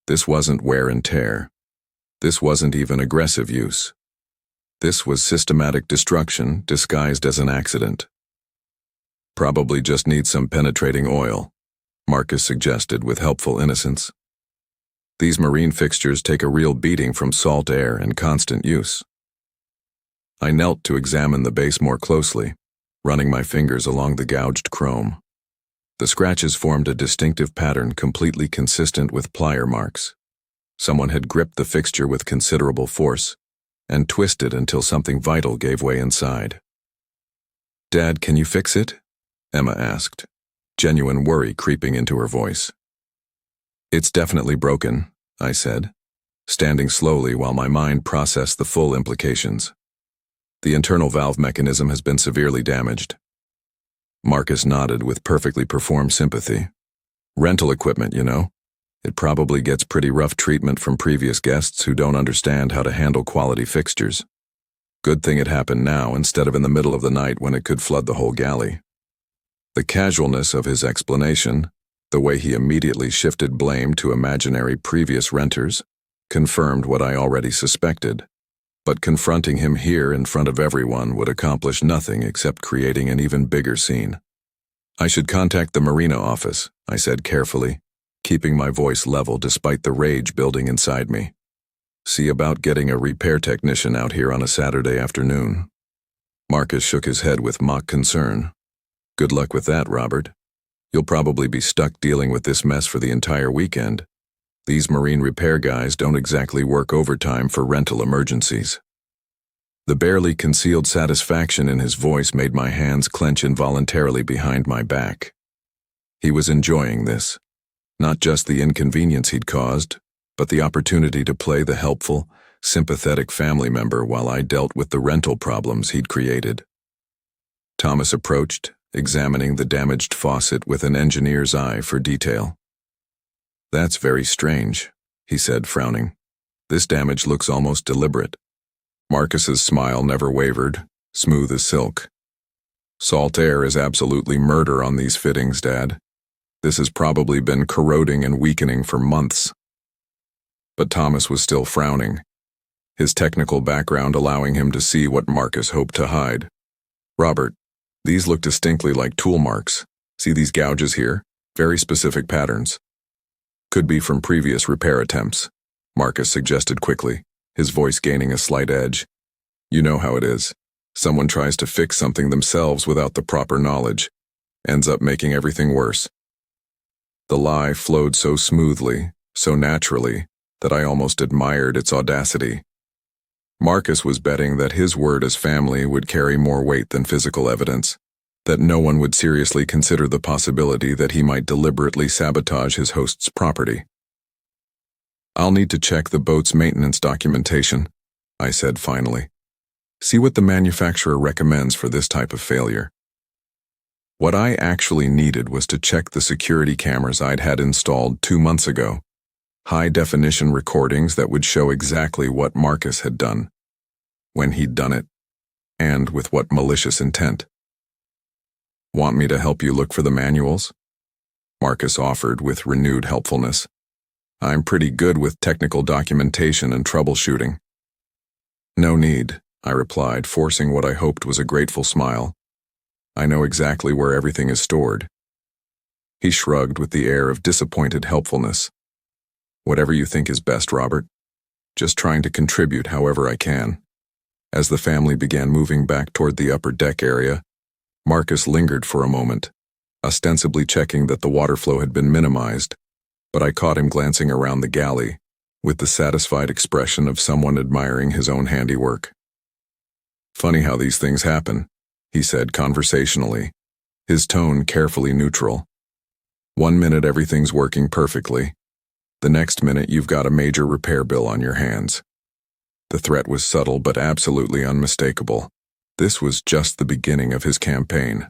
This wasn't wear and tear. This wasn't even aggressive use. This was systematic destruction disguised as an accident. "Probably just need some penetrating oil," Marcus suggested with helpful innocence. "These marine fixtures take a real beating from salt air and constant use." I knelt to examine the base more closely, running my fingers along the gouged chrome. The scratches formed a distinctive pattern completely consistent with plier marks. Someone had gripped the fixture with considerable force and twisted until something vital gave way inside. "Dad, can you fix it?" Emma asked, genuine worry creeping into her voice. It's definitely broken, I said, standing slowly while my mind processed the full implications. The internal valve mechanism has been severely damaged. Marcus nodded with perfectly performed sympathy. Rental equipment, you know. It probably gets pretty rough treatment from previous guests who don't understand how to handle quality fixtures. Good thing it happened now instead of in the middle of the night when it could flood the whole galley. The casualness of his explanation, the way he immediately shifted blame to imaginary previous renters, confirmed what I already suspected. But confronting him here in front of everyone would accomplish nothing except creating an even bigger scene. I should contact the marina office, I said carefully, keeping my voice level despite the rage building inside me. See about getting a repair technician out here on a Saturday afternoon. Marcus shook his head with mock concern. Good luck with that, Robert. You'll probably be stuck dealing with this mess for the entire weekend. These marine repair guys don't exactly work overtime for rental emergencies. The barely concealed satisfaction in his voice made my hands clench involuntarily behind my back. He was enjoying this. Not just the inconvenience he'd caused, but the opportunity to play the helpful, sympathetic family member while I dealt with the rental problems he'd created. Thomas approached, examining the damaged faucet with an engineer's eye for detail. That's very strange, he said, frowning. This damage looks almost deliberate. Marcus's smile never wavered, smooth as silk. Salt air is absolutely murder on these fittings, Dad. This has probably been corroding and weakening for months. But Thomas was still frowning, his technical background allowing him to see what Marcus hoped to hide. Robert, these look distinctly like tool marks. See these gouges here? Very specific patterns. Could be from previous repair attempts, Marcus suggested quickly, his voice gaining a slight edge. You know how it is. Someone tries to fix something themselves without the proper knowledge. Ends up making everything worse. The lie flowed so smoothly, so naturally, that I almost admired its audacity. Marcus was betting that his word as family would carry more weight than physical evidence, that no one would seriously consider the possibility that he might deliberately sabotage his host's property. I'll need to check the boat's maintenance documentation, I said finally. See what the manufacturer recommends for this type of failure. What I actually needed was to check the security cameras I'd had installed 2 months ago. High-definition recordings that would show exactly what Marcus had done, when he'd done it, and with what malicious intent. Want me to help you look for the manuals? Marcus offered with renewed helpfulness. I'm pretty good with technical documentation and troubleshooting. No need, I replied, forcing what I hoped was a grateful smile. I know exactly where everything is stored. He shrugged with the air of disappointed helpfulness. Whatever you think is best, Robert. Just trying to contribute however I can. As the family began moving back toward the upper deck area, Marcus lingered for a moment, ostensibly checking that the water flow had been minimized, but I caught him glancing around the galley, with the satisfied expression of someone admiring his own handiwork. Funny how these things happen, he said conversationally, his tone carefully neutral. 1 minute everything's working perfectly. The next minute you've got a major repair bill on your hands. The threat was subtle but absolutely unmistakable. This was just the beginning of his campaign.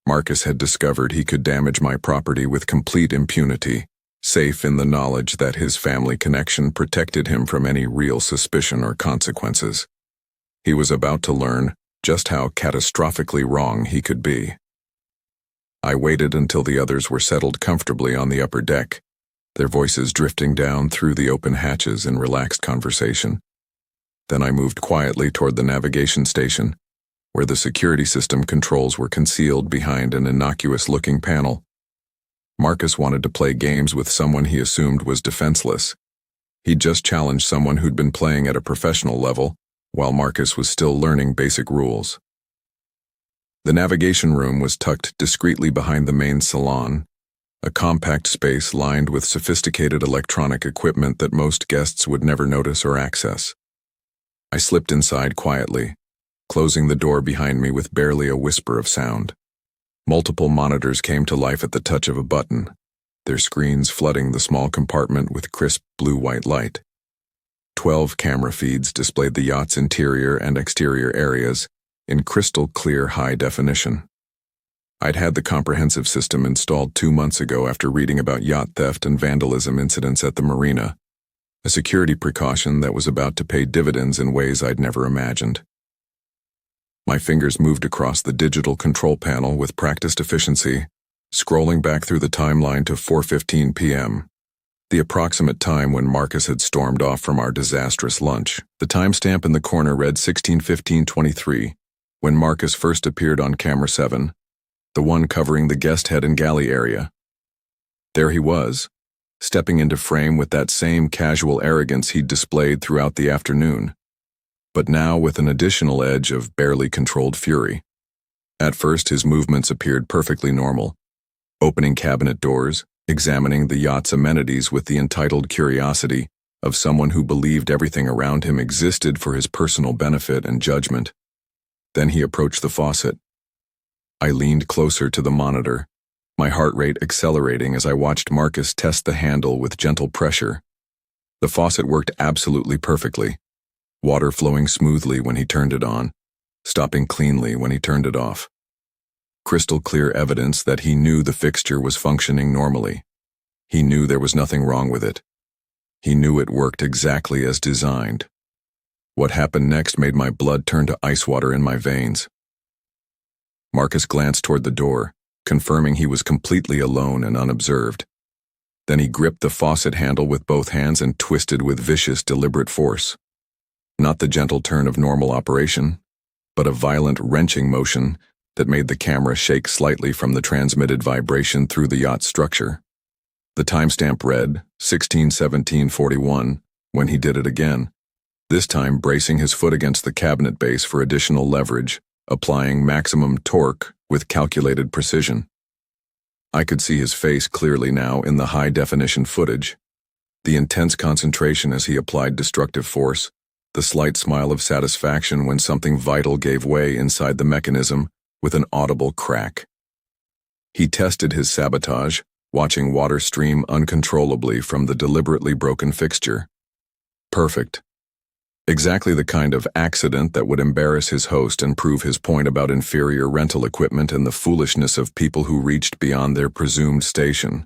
Marcus had discovered he could damage my property with complete impunity, safe in the knowledge that his family connection protected him from any real suspicion or consequences. He was about to learn just how catastrophically wrong he could be. I waited until the others were settled comfortably on the upper deck, their voices drifting down through the open hatches in relaxed conversation. Then I moved quietly toward the navigation station, where the security system controls were concealed behind an innocuous-looking panel. Marcus wanted to play games with someone he assumed was defenseless. He'd just challenged someone who'd been playing at a professional level, while Marcus was still learning basic rules. The navigation room was tucked discreetly behind the main salon, a compact space lined with sophisticated electronic equipment that most guests would never notice or access. I slipped inside quietly, closing the door behind me with barely a whisper of sound. Multiple monitors came to life at the touch of a button, their screens flooding the small compartment with crisp blue-white light. 12 camera feeds displayed the yacht's interior and exterior areas in crystal-clear high definition. I'd had the comprehensive system installed 2 months ago after reading about yacht theft and vandalism incidents at the marina, a security precaution that was about to pay dividends in ways I'd never imagined. My fingers moved across the digital control panel with practiced efficiency, scrolling back through the timeline to 4:15 p.m., the approximate time when Marcus had stormed off from our disastrous lunch. The timestamp in the corner read 16:15:23, when Marcus first appeared on camera 7, the one covering the guest head and galley area. There he was, stepping into frame with that same casual arrogance he'd displayed throughout the afternoon, but now with an additional edge of barely controlled fury. At first, his movements appeared perfectly normal, opening cabinet doors, examining the yacht's amenities with the entitled curiosity of someone who believed everything around him existed for his personal benefit and judgment. Then he approached the faucet. I leaned closer to the monitor, my heart rate accelerating as I watched Marcus test the handle with gentle pressure. The faucet worked absolutely perfectly, water flowing smoothly when he turned it on, stopping cleanly when he turned it off. Crystal clear evidence that he knew the fixture was functioning normally. He knew there was nothing wrong with it. He knew it worked exactly as designed. What happened next made my blood turn to ice water in my veins. Marcus glanced toward the door, confirming he was completely alone and unobserved. Then he gripped the faucet handle with both hands and twisted with vicious, deliberate force. Not the gentle turn of normal operation, but a violent wrenching motion that made the camera shake slightly from the transmitted vibration through the yacht's structure. The timestamp read 16:17:41 when he did it again, this time bracing his foot against the cabinet base for additional leverage, applying maximum torque with calculated precision. I could see his face clearly now in the high-definition footage, the intense concentration as he applied destructive force, the slight smile of satisfaction when something vital gave way inside the mechanism with an audible crack. He tested his sabotage, watching water stream uncontrollably from the deliberately broken fixture. Perfect. Exactly the kind of accident that would embarrass his host and prove his point about inferior rental equipment and the foolishness of people who reached beyond their presumed station.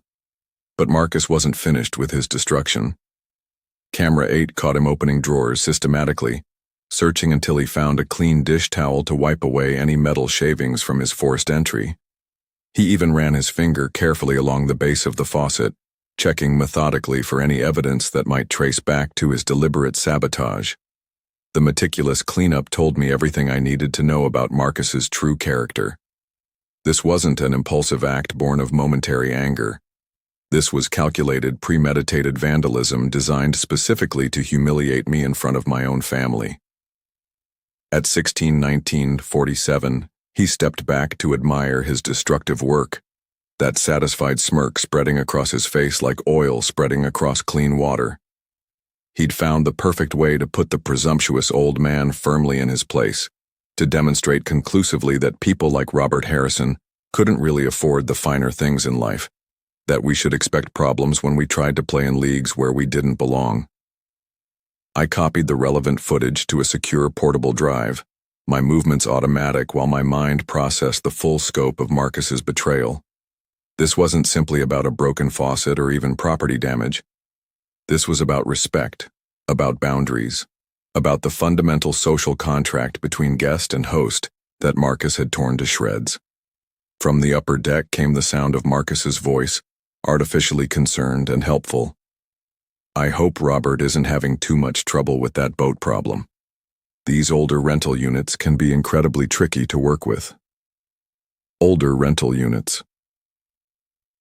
But Marcus wasn't finished with his destruction. Camera 8 caught him opening drawers systematically, searching until he found a clean dish towel to wipe away any metal shavings from his forced entry. He even ran his finger carefully along the base of the faucet, checking methodically for any evidence that might trace back to his deliberate sabotage. The meticulous cleanup told me everything I needed to know about Marcus's true character. This wasn't an impulsive act born of momentary anger. This was calculated, premeditated vandalism designed specifically to humiliate me in front of my own family. At 16:19:47, he stepped back to admire his destructive work, that satisfied smirk spreading across his face like oil spreading across clean water. He'd found the perfect way to put the presumptuous old man firmly in his place, to demonstrate conclusively that people like Robert Harrison couldn't really afford the finer things in life, that we should expect problems when we tried to play in leagues where we didn't belong. I copied the relevant footage to a secure portable drive, my movements automatic while my mind processed the full scope of Marcus's betrayal. This wasn't simply about a broken faucet or even property damage. This was about respect, about boundaries, about the fundamental social contract between guest and host that Marcus had torn to shreds. From the upper deck came the sound of Marcus's voice, artificially concerned and helpful. I hope Robert isn't having too much trouble with that boat problem. These older rental units can be incredibly tricky to work with. Older rental units.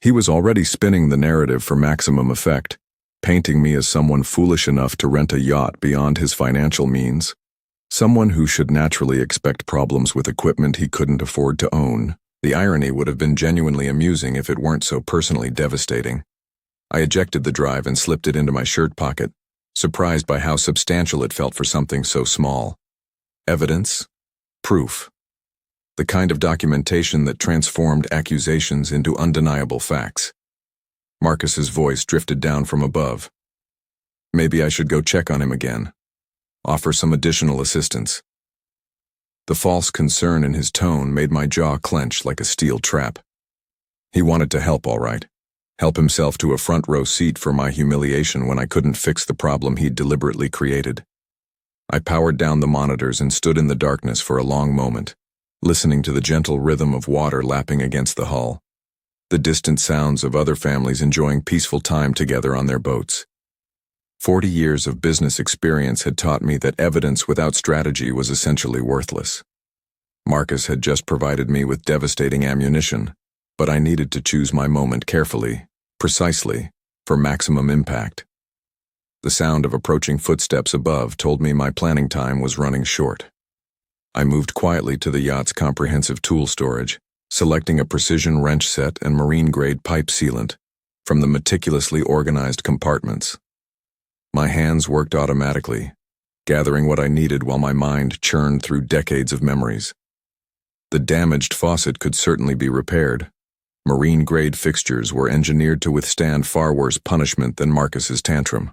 He was already spinning the narrative for maximum effect, painting me as someone foolish enough to rent a yacht beyond his financial means, someone who should naturally expect problems with equipment he couldn't afford to own. The irony would have been genuinely amusing if it weren't so personally devastating. I ejected the drive and slipped it into my shirt pocket, surprised by how substantial it felt for something so small. Evidence? Proof. The kind of documentation that transformed accusations into undeniable facts. Marcus's voice drifted down from above. Maybe I should go check on him again. Offer some additional assistance. The false concern in his tone made my jaw clench like a steel trap. He wanted to help, all right. Help himself to a front-row seat for my humiliation when I couldn't fix the problem he'd deliberately created. I powered down the monitors and stood in the darkness for a long moment, listening to the gentle rhythm of water lapping against the hull, the distant sounds of other families enjoying peaceful time together on their boats. 40 years of business experience had taught me that evidence without strategy was essentially worthless. Marcus had just provided me with devastating ammunition, but I needed to choose my moment carefully, precisely, for maximum impact. The sound of approaching footsteps above told me my planning time was running short. I moved quietly to the yacht's comprehensive tool storage, selecting a precision wrench set and marine-grade pipe sealant from the meticulously organized compartments. My hands worked automatically, gathering what I needed while my mind churned through decades of memories. The damaged faucet could certainly be repaired. Marine-grade fixtures were engineered to withstand far worse punishment than Marcus's tantrum.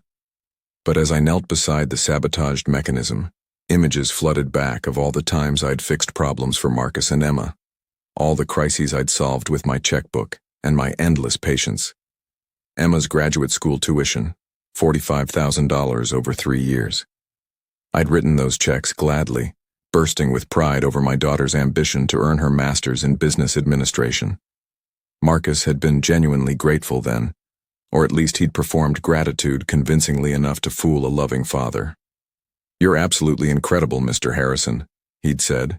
But as I knelt beside the sabotaged mechanism, images flooded back of all the times I'd fixed problems for Marcus and Emma, all the crises I'd solved with my checkbook and my endless patience. Emma's graduate school tuition, $45,000 over 3 years. I'd written those checks gladly, bursting with pride over my daughter's ambition to earn her master's in business administration. Marcus had been genuinely grateful then, or at least he'd performed gratitude convincingly enough to fool a loving father. "You're absolutely incredible, Mr. Harrison," he'd said,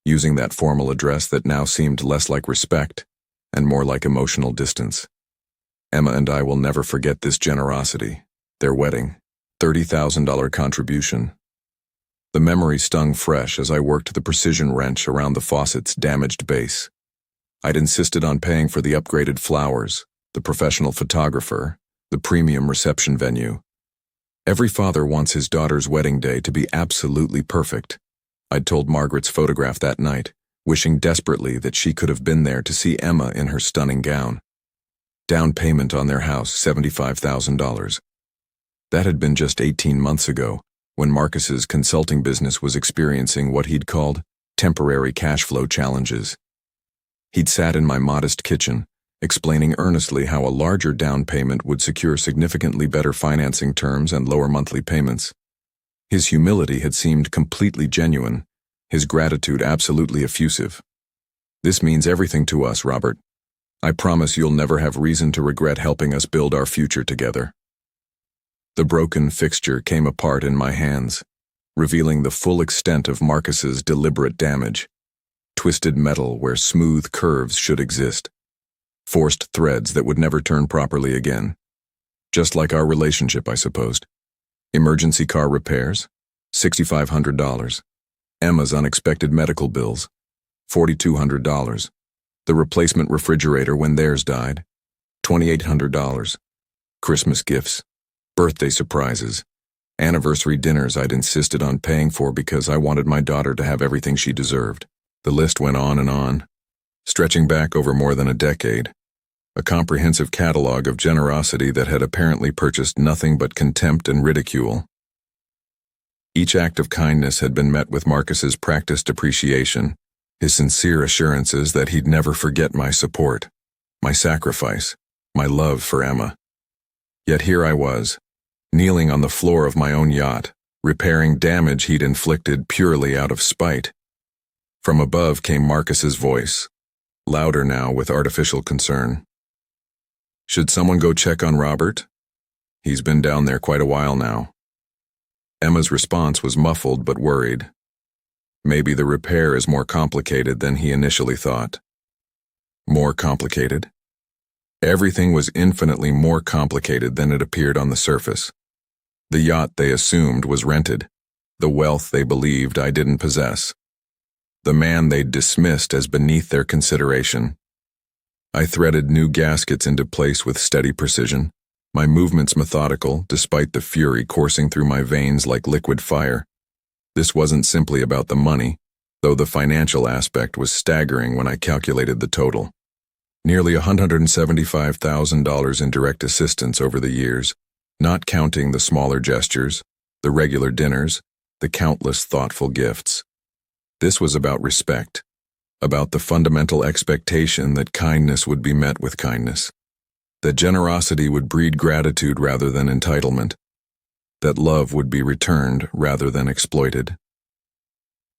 using that formal address that now seemed less like respect and more like emotional distance. Emma and I will never forget this generosity. Their wedding, $30,000 contribution. The memory stung fresh as I worked the precision wrench around the faucet's damaged base. I'd insisted on paying for the upgraded flowers, the professional photographer, the premium reception venue. Every father wants his daughter's wedding day to be absolutely perfect. I'd told Margaret's photograph that night, wishing desperately that she could have been there to see Emma in her stunning gown. Down payment on their house, $75,000. That had been just 18 months ago, when Marcus's consulting business was experiencing what he'd called temporary cash flow challenges. He'd sat in my modest kitchen, explaining earnestly how a larger down payment would secure significantly better financing terms and lower monthly payments. His humility had seemed completely genuine, his gratitude absolutely effusive. "This means everything to us, Robert. I promise you'll never have reason to regret helping us build our future together." The broken fixture came apart in my hands, revealing the full extent of Marcus's deliberate damage. Twisted metal where smooth curves should exist. Forced threads that would never turn properly again. Just like our relationship, I supposed. Emergency car repairs, $6,500. Emma's unexpected medical bills, $4,200. The replacement refrigerator when theirs died, $2,800. Christmas gifts, birthday surprises, anniversary dinners I'd insisted on paying for because I wanted my daughter to have everything she deserved. The list went on, stretching back over more than a decade. A comprehensive catalog of generosity that had apparently purchased nothing but contempt and ridicule. Each act of kindness had been met with Marcus's practiced appreciation, his sincere assurances that he'd never forget my support, my sacrifice, my love for Emma. Yet here I was, kneeling on the floor of my own yacht, repairing damage he'd inflicted purely out of spite. From above came Marcus's voice, louder now with artificial concern. "Should someone go check on Robert? He's been down there quite a while now." Emma's response was muffled but worried. "Maybe the repair is more complicated than he initially thought." More complicated? Everything was infinitely more complicated than it appeared on the surface. The yacht they assumed was rented, the wealth they believed I didn't possess, the man they'd dismissed as beneath their consideration. I threaded new gaskets into place with steady precision, my movements methodical despite the fury coursing through my veins like liquid fire. This wasn't simply about the money, though the financial aspect was staggering when I calculated the total. Nearly $175,000 in direct assistance over the years, not counting the smaller gestures, the regular dinners, the countless thoughtful gifts. This was about respect, about the fundamental expectation that kindness would be met with kindness, that generosity would breed gratitude rather than entitlement, that love would be returned rather than exploited.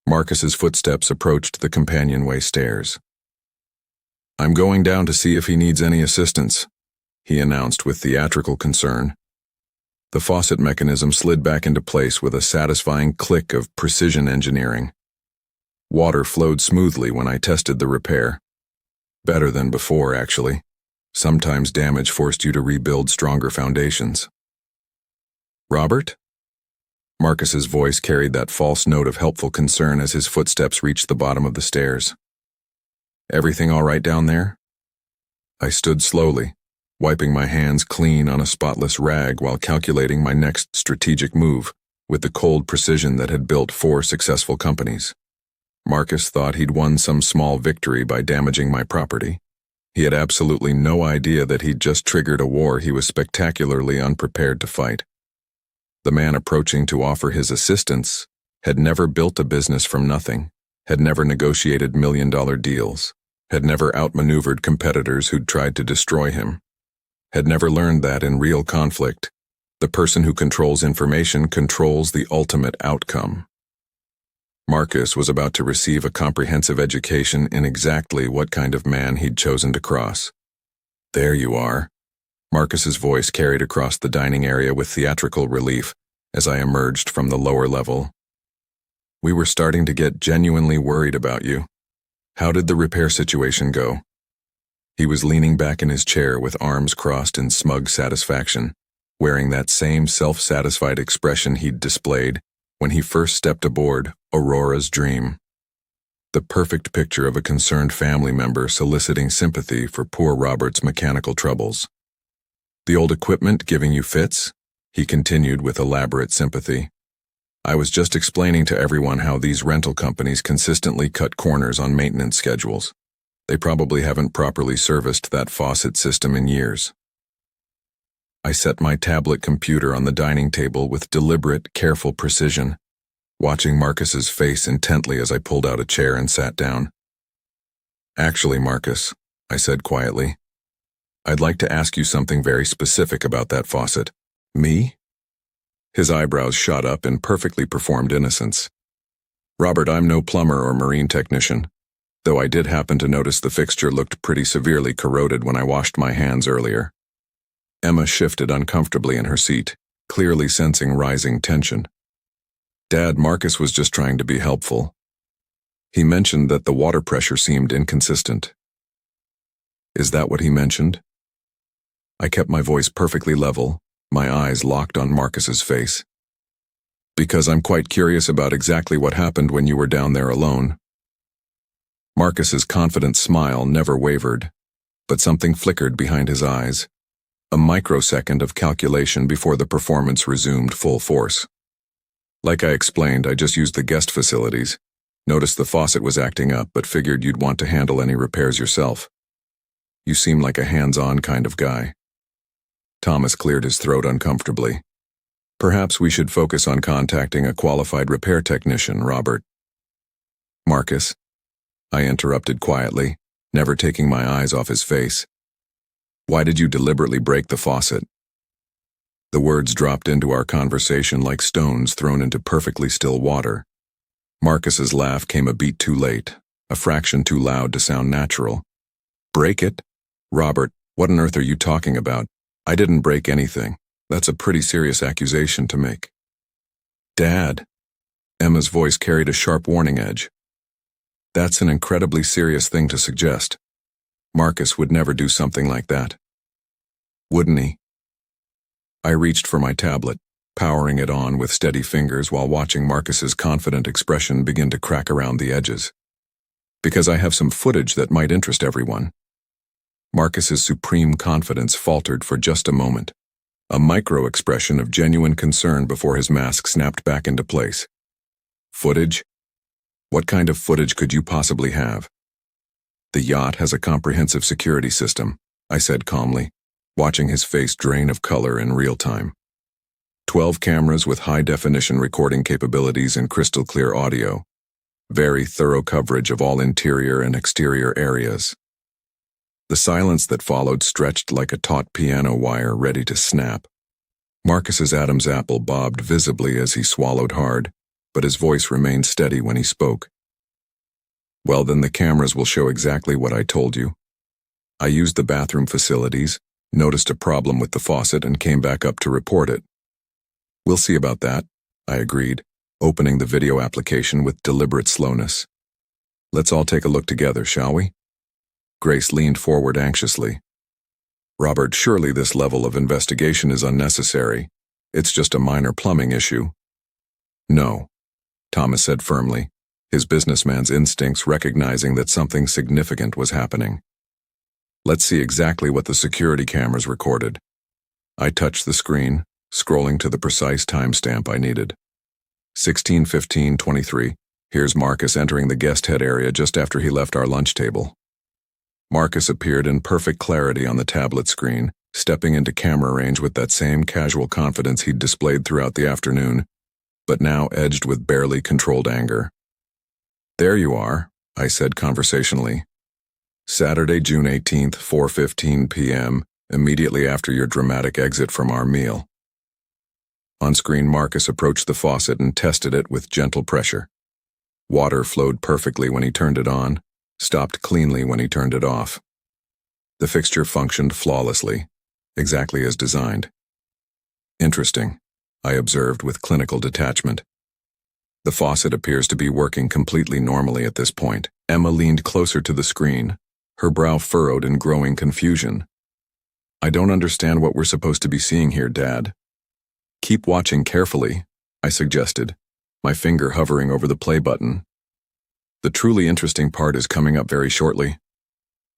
Marcus's footsteps approached the companionway stairs. "I'm going down to see if he needs any assistance," he announced with theatrical concern. The faucet mechanism slid back into place with a satisfying click of precision engineering. Water flowed smoothly when I tested the repair. Better than before, actually. Sometimes damage forced you to rebuild stronger foundations. "Robert?" Marcus's voice carried that false note of helpful concern as his footsteps reached the bottom of the stairs. "Everything all right down there?" I stood slowly, wiping my hands clean on a spotless rag while calculating my next strategic move with the cold precision that had built 4 successful companies. Marcus thought he'd won some small victory by damaging my property. He had absolutely no idea that he'd just triggered a war he was spectacularly unprepared to fight. The man approaching to offer his assistance had never built a business from nothing, had never negotiated million-dollar deals, had never outmaneuvered competitors who'd tried to destroy him, had never learned that in real conflict, the person who controls information controls the ultimate outcome. Marcus was about to receive a comprehensive education in exactly what kind of man he'd chosen to cross. "There you are." Marcus's voice carried across the dining area with theatrical relief as I emerged from the lower level. "We were starting to get genuinely worried about you. How did the repair situation go?" He was leaning back in his chair with arms crossed in smug satisfaction, wearing that same self-satisfied expression he'd displayed when he first stepped aboard Aurora's Dream. The perfect picture of a concerned family member soliciting sympathy for poor Robert's mechanical troubles. "The old equipment giving you fits?" he continued with elaborate sympathy. "I was just explaining to everyone how these rental companies consistently cut corners on maintenance schedules. They probably haven't properly serviced that faucet system in years." I set my tablet computer on the dining table with deliberate, careful precision, watching Marcus's face intently as I pulled out a chair and sat down. "Actually, Marcus," I said quietly, "I'd like to ask you something very specific about that faucet." "Me?" His eyebrows shot up in perfectly performed innocence. "Robert, I'm no plumber or marine technician, though I did happen to notice the fixture looked pretty severely corroded when I washed my hands earlier." Emma shifted uncomfortably in her seat, clearly sensing rising tension. "Dad, Marcus was just trying to be helpful. He mentioned that the water pressure seemed inconsistent." "Is that what he mentioned?" I kept my voice perfectly level, my eyes locked on Marcus's face. "Because I'm quite curious about exactly what happened when you were down there alone." Marcus's confident smile never wavered, but something flickered behind his eyes. A microsecond of calculation before the performance resumed full force. "Like I explained, I just used the guest facilities. Noticed the faucet was acting up, but figured you'd want to handle any repairs yourself. You seem like a hands-on kind of guy." Thomas cleared his throat uncomfortably. "Perhaps we should focus on contacting a qualified repair technician, Robert." "Marcus," I interrupted quietly, never taking my eyes off his face. "Why did you deliberately break the faucet?" The words dropped into our conversation like stones thrown into perfectly still water. Marcus's laugh came a beat too late, a fraction too loud to sound natural. "Break it? Robert, what on earth are you talking about? I didn't break anything. That's a pretty serious accusation to make." "Dad," Emma's voice carried a sharp warning edge. "That's an incredibly serious thing to suggest. Marcus would never do something like that." "Wouldn't he?" I reached for my tablet, powering it on with steady fingers while watching Marcus's confident expression begin to crack around the edges. "Because I have some footage that might interest everyone." Marcus's supreme confidence faltered for just a moment, a micro-expression of genuine concern before his mask snapped back into place. "Footage? What kind of footage could you possibly have?" The yacht has a comprehensive security system, I said calmly, watching his face drain of color in real time. 12 cameras with high-definition recording capabilities and crystal-clear audio. Very thorough coverage of all interior and exterior areas. The silence that followed stretched like a taut piano wire ready to snap. Marcus's Adam's apple bobbed visibly as he swallowed hard, but his voice remained steady when he spoke. Well, then the cameras will show exactly what I told you. I used the bathroom facilities, noticed a problem with the faucet, and came back up to report it. We'll see about that, I agreed, opening the video application with deliberate slowness. Let's all take a look together, shall we? Grace leaned forward anxiously. Robert, surely this level of investigation is unnecessary. It's just a minor plumbing issue. No, Thomas said firmly, his businessman's instincts recognizing that something significant was happening. Let's see exactly what the security cameras recorded. I touched the screen, scrolling to the precise timestamp I needed. 16:15:23. Here's Marcus entering the guest head area just after he left our lunch table. Marcus appeared in perfect clarity on the tablet screen, stepping into camera range with that same casual confidence he'd displayed throughout the afternoon, but now edged with barely controlled anger. There you are, I said conversationally. Saturday, June 18th, 4:15 p.m., immediately after your dramatic exit from our meal. On screen, Marcus approached the faucet and tested it with gentle pressure. Water flowed perfectly when he turned it on, stopped cleanly when he turned it off. The fixture functioned flawlessly, exactly as designed. Interesting, I observed with clinical detachment. The faucet appears to be working completely normally at this point. Emma leaned closer to the screen, her brow furrowed in growing confusion. I don't understand what we're supposed to be seeing here, Dad. Keep watching carefully, I suggested, my finger hovering over the play button. The truly interesting part is coming up very shortly.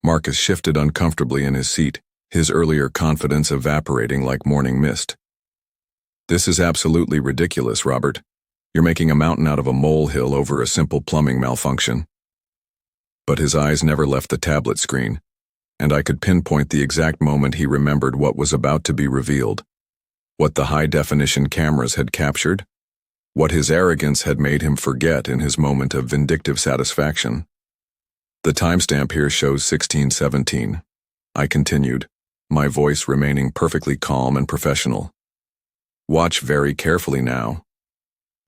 Marcus shifted uncomfortably in his seat, his earlier confidence evaporating like morning mist. This is absolutely ridiculous, Robert. You're making a mountain out of a molehill over a simple plumbing malfunction. But his eyes never left the tablet screen, and I could pinpoint the exact moment he remembered what was about to be revealed. What the high-definition cameras had captured, what his arrogance had made him forget in his moment of vindictive satisfaction. The timestamp here shows 16:17. I continued, my voice remaining perfectly calm and professional. Watch very carefully now.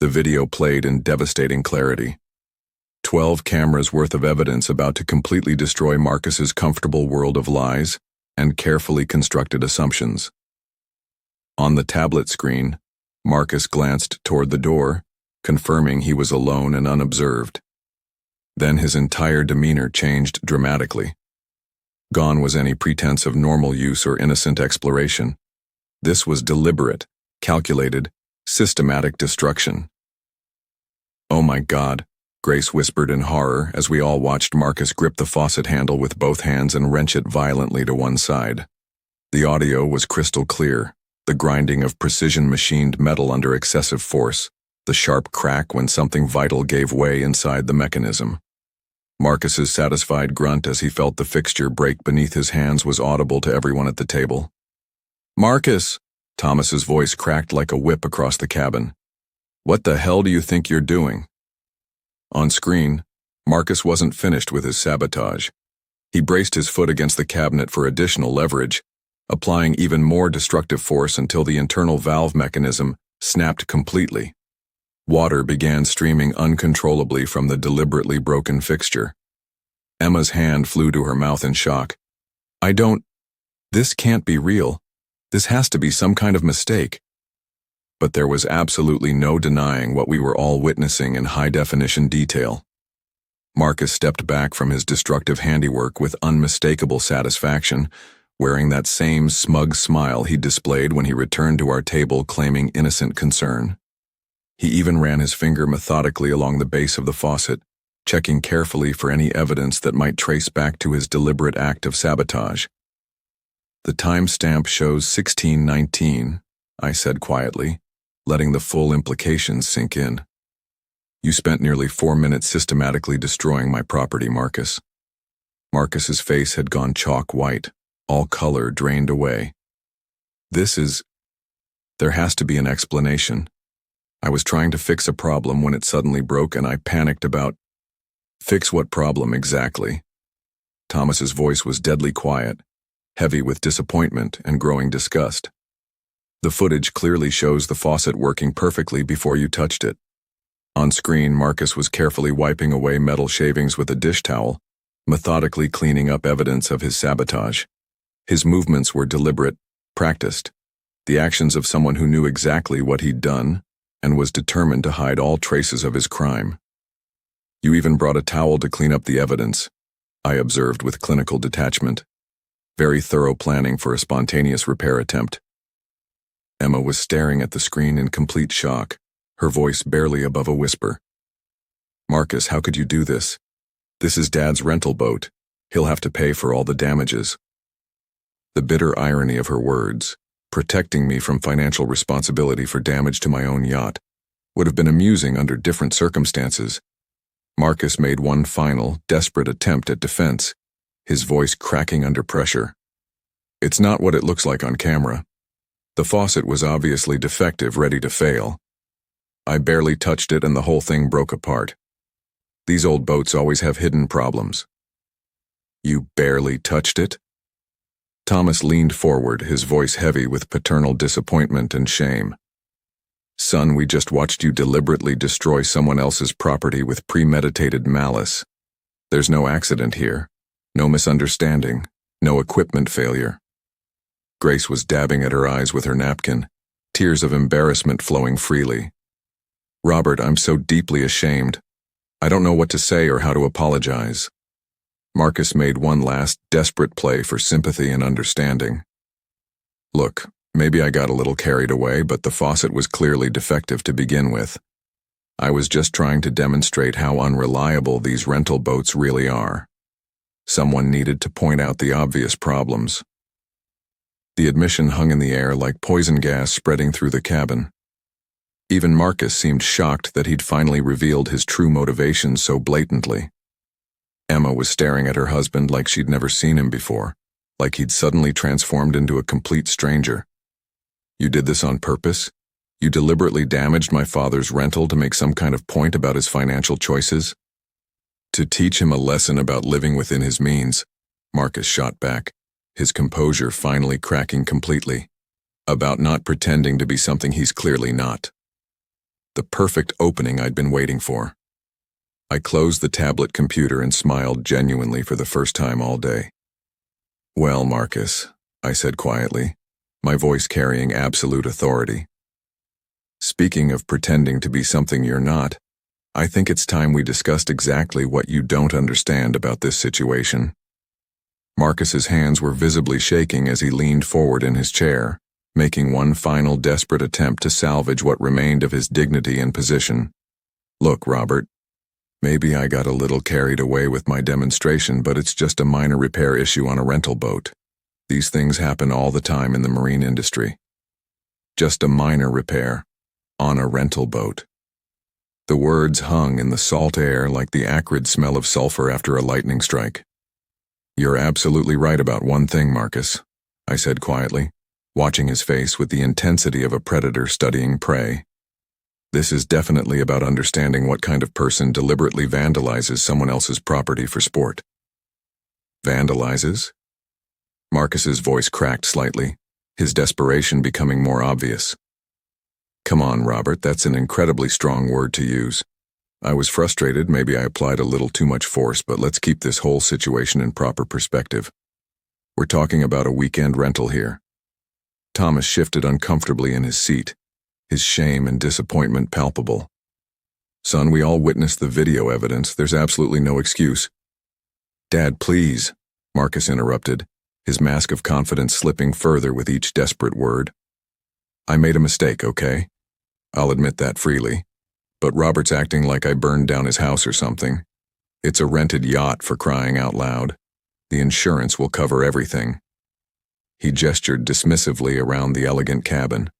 The video played in devastating clarity. 12 cameras worth of evidence about to completely destroy Marcus's comfortable world of lies and carefully constructed assumptions. On the tablet screen, Marcus glanced toward the door, confirming he was alone and unobserved. Then his entire demeanor changed dramatically. Gone was any pretense of normal use or innocent exploration. This was deliberate, calculated, systematic destruction. Oh my God, Grace whispered in horror as we all watched Marcus grip the faucet handle with both hands and wrench it violently to one side. The audio was crystal clear. The grinding of precision-machined metal under excessive force, the sharp crack when something vital gave way inside the mechanism. Marcus's satisfied grunt as he felt the fixture break beneath his hands was audible to everyone at the table. Marcus! Thomas's voice cracked like a whip across the cabin. What the hell do you think you're doing? On screen, Marcus wasn't finished with his sabotage. He braced his foot against the cabinet for additional leverage, applying even more destructive force until the internal valve mechanism snapped completely. Water began streaming uncontrollably from the deliberately broken fixture. Emma's hand flew to her mouth in shock. This can't be real. This has to be some kind of mistake. But there was absolutely no denying what we were all witnessing in high-definition detail. Marcus stepped back from his destructive handiwork with unmistakable satisfaction, wearing that same smug smile he displayed when he returned to our table claiming innocent concern. He even ran his finger methodically along the base of the faucet, checking carefully for any evidence that might trace back to his deliberate act of sabotage. The timestamp shows 16:19, I said quietly, letting the full implications sink in. You spent nearly 4 minutes systematically destroying my property, Marcus. Marcus's face had gone chalk white, all color drained away. There has to be an explanation. I was trying to fix a problem when it suddenly broke and I panicked about, fix what problem exactly? Thomas's voice was deadly quiet, heavy with disappointment and growing disgust. The footage clearly shows the faucet working perfectly before you touched it. On screen, Marcus was carefully wiping away metal shavings with a dish towel, methodically cleaning up evidence of his sabotage. His movements were deliberate, practiced, the actions of someone who knew exactly what he'd done and was determined to hide all traces of his crime. You even brought a towel to clean up the evidence, I observed with clinical detachment. Very thorough planning for a spontaneous repair attempt. Emma was staring at the screen in complete shock, her voice barely above a whisper. Marcus, how could you do this? This is Dad's rental boat. He'll have to pay for all the damages. The bitter irony of her words, protecting me from financial responsibility for damage to my own yacht, would have been amusing under different circumstances. Marcus made one final, desperate attempt at defense, his voice cracking under pressure. It's not what it looks like on camera. The faucet was obviously defective, ready to fail. I barely touched it and the whole thing broke apart. These old boats always have hidden problems. You barely touched it? Thomas leaned forward, his voice heavy with paternal disappointment and shame. Son, we just watched you deliberately destroy someone else's property with premeditated malice. There's no accident here, no misunderstanding, no equipment failure. Grace was dabbing at her eyes with her napkin, tears of embarrassment flowing freely. Robert, I'm so deeply ashamed. I don't know what to say or how to apologize. Marcus made one last, desperate play for sympathy and understanding. Look, maybe I got a little carried away, but the faucet was clearly defective to begin with. I was just trying to demonstrate how unreliable these rental boats really are. Someone needed to point out the obvious problems. The admission hung in the air like poison gas spreading through the cabin. Even Marcus seemed shocked that he'd finally revealed his true motivations so blatantly. Emma was staring at her husband like she'd never seen him before, like he'd suddenly transformed into a complete stranger. You did this on purpose? You deliberately damaged my father's rental to make some kind of point about his financial choices? To teach him a lesson about living within his means, Marcus shot back, his composure finally cracking completely. About not pretending to be something he's clearly not. The perfect opening I'd been waiting for. I closed the tablet computer and smiled genuinely for the first time all day. Well, Marcus, I said quietly, my voice carrying absolute authority. Speaking of pretending to be something you're not, I think it's time we discussed exactly what you don't understand about this situation. Marcus's hands were visibly shaking as he leaned forward in his chair, making one final desperate attempt to salvage what remained of his dignity and position. Look, Robert, maybe I got a little carried away with my demonstration, but it's just a minor repair issue on a rental boat. These things happen all the time in the marine industry. Just a minor repair, on a rental boat. The words hung in the salt air like the acrid smell of sulfur after a lightning strike. You're absolutely right about one thing, Marcus, I said quietly, watching his face with the intensity of a predator studying prey. This is definitely about understanding what kind of person deliberately vandalizes someone else's property for sport. Vandalizes? Marcus's voice cracked slightly, his desperation becoming more obvious. Come on, Robert, that's an incredibly strong word to use. I was frustrated, maybe I applied a little too much force, but let's keep this whole situation in proper perspective. We're talking about a weekend rental here. Thomas shifted uncomfortably in his seat, his shame and disappointment palpable. Son, we all witnessed the video evidence. There's absolutely no excuse. Dad, please, Marcus interrupted, his mask of confidence slipping further with each desperate word. I made a mistake, okay? I'll admit that freely. But Robert's acting like I burned down his house or something. It's a rented yacht, for crying out loud. The insurance will cover everything. He gestured dismissively around the elegant cabin.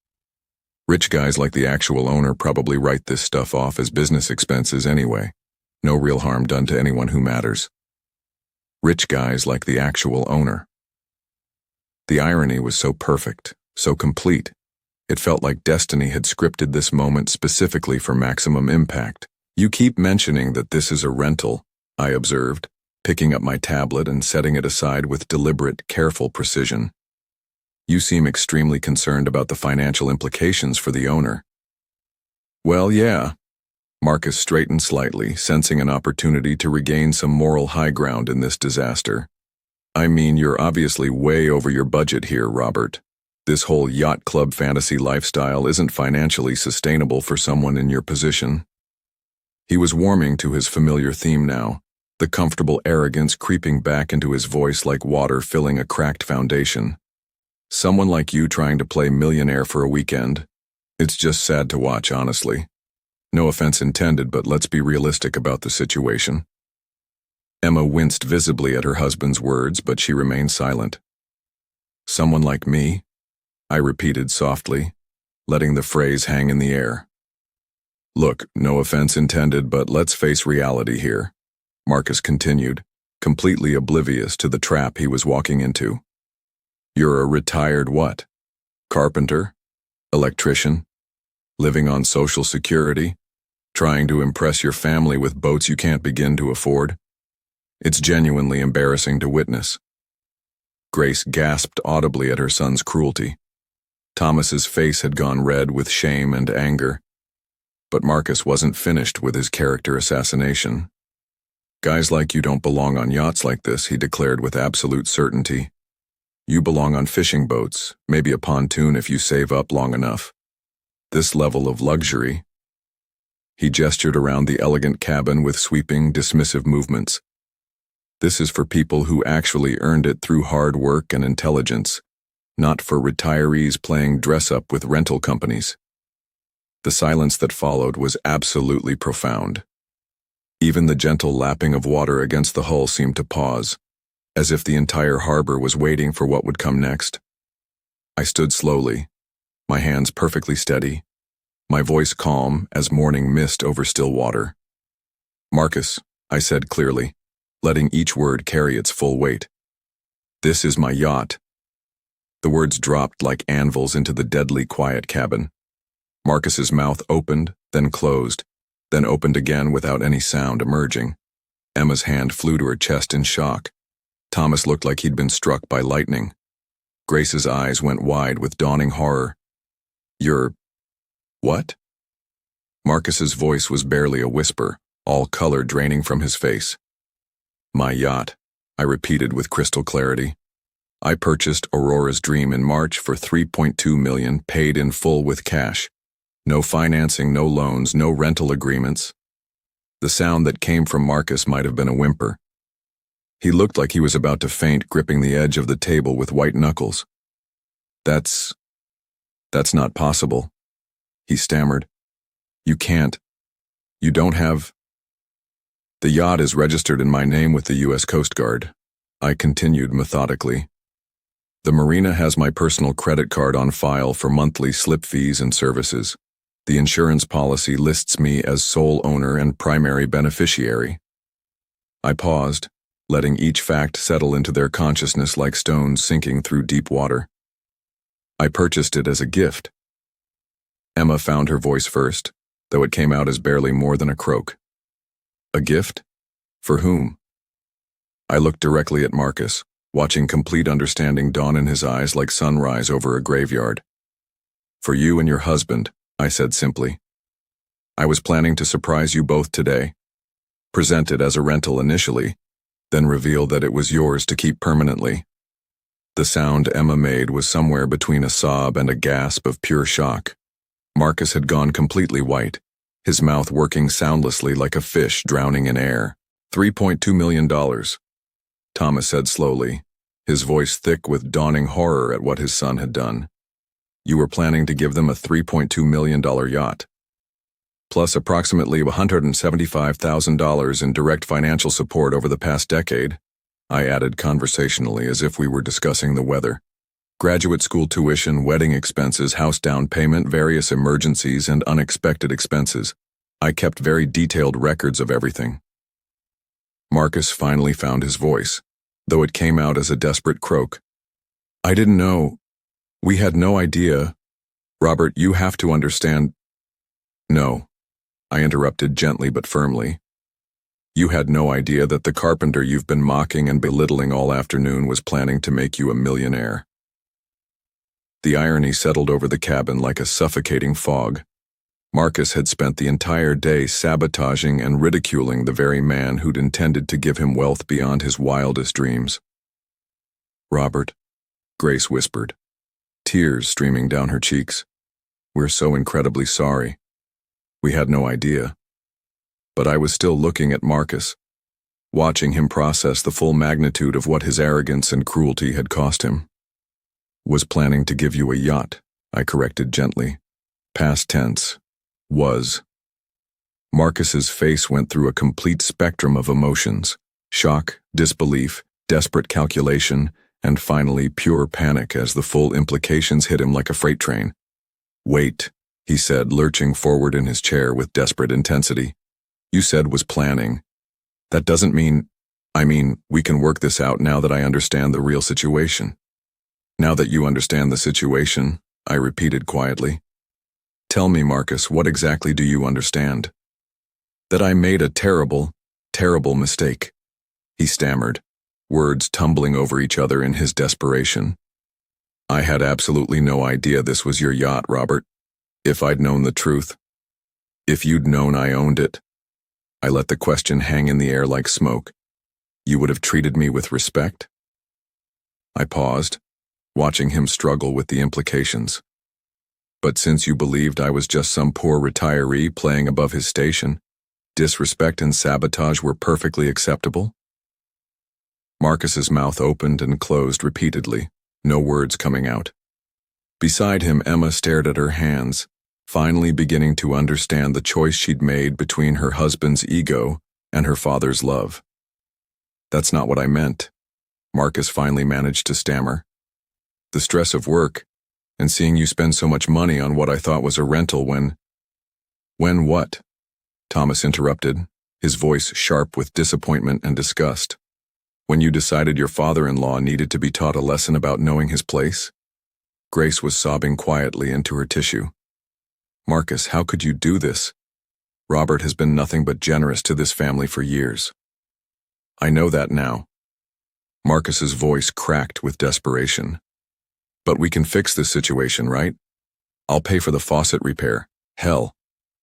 Rich guys like the actual owner probably write this stuff off as business expenses anyway. No real harm done to anyone who matters. Rich guys like the actual owner. The irony was so perfect, so complete. It felt like destiny had scripted this moment specifically for maximum impact. You keep mentioning that this is a rental, I observed, picking up my tablet and setting it aside with deliberate, careful precision. You seem extremely concerned about the financial implications for the owner. Well, yeah. Marcus straightened slightly, sensing an opportunity to regain some moral high ground in this disaster. I mean, you're obviously way over your budget here, Robert. This whole yacht club fantasy lifestyle isn't financially sustainable for someone in your position. He was warming to his familiar theme now, the comfortable arrogance creeping back into his voice like water filling a cracked foundation. Someone like you trying to play millionaire for a weekend? It's just sad to watch, honestly. No offense intended, but let's be realistic about the situation. Emma winced visibly at her husband's words, but she remained silent. Someone like me? I repeated softly, letting the phrase hang in the air. Look, no offense intended, but let's face reality here, Marcus continued, completely oblivious to the trap he was walking into. You're a retired what? Carpenter? Electrician? Living on Social Security? Trying to impress your family with boats you can't begin to afford? It's genuinely embarrassing to witness. Grace gasped audibly at her son's cruelty. Thomas's face had gone red with shame and anger. But Marcus wasn't finished with his character assassination. Guys like you don't belong on yachts like this, he declared with absolute certainty. You belong on fishing boats, maybe a pontoon if you save up long enough. This level of luxury. He gestured around the elegant cabin with sweeping, dismissive movements. This is for people who actually earned it through hard work and intelligence, not for retirees playing dress-up with rental companies. The silence that followed was absolutely profound. Even the gentle lapping of water against the hull seemed to pause, as if the entire harbor was waiting for what would come next. I stood slowly, my hands perfectly steady, my voice calm as morning mist over still water. Marcus, I said clearly, letting each word carry its full weight. This is my yacht. The words dropped like anvils into the deadly quiet cabin. Marcus's mouth opened, then closed, then opened again without any sound emerging. Emma's hand flew to her chest in shock. Thomas looked like he'd been struck by lightning. Grace's eyes went wide with dawning horror. You're... what? Marcus's voice was barely a whisper, all color draining from his face. My yacht, I repeated with crystal clarity. I purchased Aurora's Dream in March for $3.2 million, paid in full with cash. No financing, no loans, no rental agreements. The sound that came from Marcus might have been a whimper. He looked like he was about to faint, gripping the edge of the table with white knuckles. That's not possible, he stammered. You can't. You don't have... The yacht is registered in my name with the U.S. Coast Guard, I continued methodically. The marina has my personal credit card on file for monthly slip fees and services. The insurance policy lists me as sole owner and primary beneficiary. I paused, letting each fact settle into their consciousness like stones sinking through deep water. I purchased it as a gift. Emma found her voice first, though it came out as barely more than a croak. A gift? For whom? I looked directly at Marcus, watching complete understanding dawn in his eyes like sunrise over a graveyard. For you and your husband, I said simply. I was planning to surprise you both today. Present it as a rental initially, then reveal that it was yours to keep permanently. The sound Emma made was somewhere between a sob and a gasp of pure shock. Marcus had gone completely white, his mouth working soundlessly like a fish drowning in air. $3.2 million, Thomas said slowly, his voice thick with dawning horror at what his son had done. You were planning to give them a $3.2 million yacht, plus approximately $175,000 in direct financial support over the past decade, I added conversationally as if we were discussing the weather. Graduate school tuition, wedding expenses, house down payment, various emergencies, and unexpected expenses. I kept very detailed records of everything. Marcus finally found his voice, though it came out as a desperate croak. I didn't know. We had no idea. Robert, you have to understand. No, I interrupted gently but firmly. You had no idea that the carpenter you've been mocking and belittling all afternoon was planning to make you a millionaire. The irony settled over the cabin like a suffocating fog. Marcus had spent the entire day sabotaging and ridiculing the very man who'd intended to give him wealth beyond his wildest dreams. Robert, Grace whispered, tears streaming down her cheeks. We're so incredibly sorry. We had no idea. But I was still looking at Marcus, watching him process the full magnitude of what his arrogance and cruelty had cost him. Was planning to give you a yacht, I corrected gently. Past tense. Was. Marcus's face went through a complete spectrum of emotions: shock, disbelief, desperate calculation, and finally pure panic as the full implications hit him like a freight train. Wait, he said, lurching forward in his chair with desperate intensity. You said was planning. That doesn't mean, we can work this out now that I understand the real situation. Now that you understand the situation, I repeated quietly. Tell me, Marcus, what exactly do you understand? That I made a terrible, terrible mistake, he stammered, words tumbling over each other in his desperation. I had absolutely no idea this was your yacht, Robert. If I'd known the truth. If you'd known I owned it. I let the question hang in the air like smoke. You would have treated me with respect? I paused, watching him struggle with the implications. But since you believed I was just some poor retiree playing above his station, disrespect and sabotage were perfectly acceptable? Marcus's mouth opened and closed repeatedly, no words coming out. Beside him, Emma stared at her hands, finally beginning to understand the choice she'd made between her husband's ego and her father's love. That's not what I meant, Marcus finally managed to stammer. The stress of work, and seeing you spend so much money on what I thought was a rental when what? Thomas interrupted, his voice sharp with disappointment and disgust. When you decided your father-in-law needed to be taught a lesson about knowing his place? Grace was sobbing quietly into her tissue. Marcus, how could you do this? Robert has been nothing but generous to this family for years. I know that now. Marcus's voice cracked with desperation. But we can fix this situation, right? I'll pay for the faucet repair. Hell,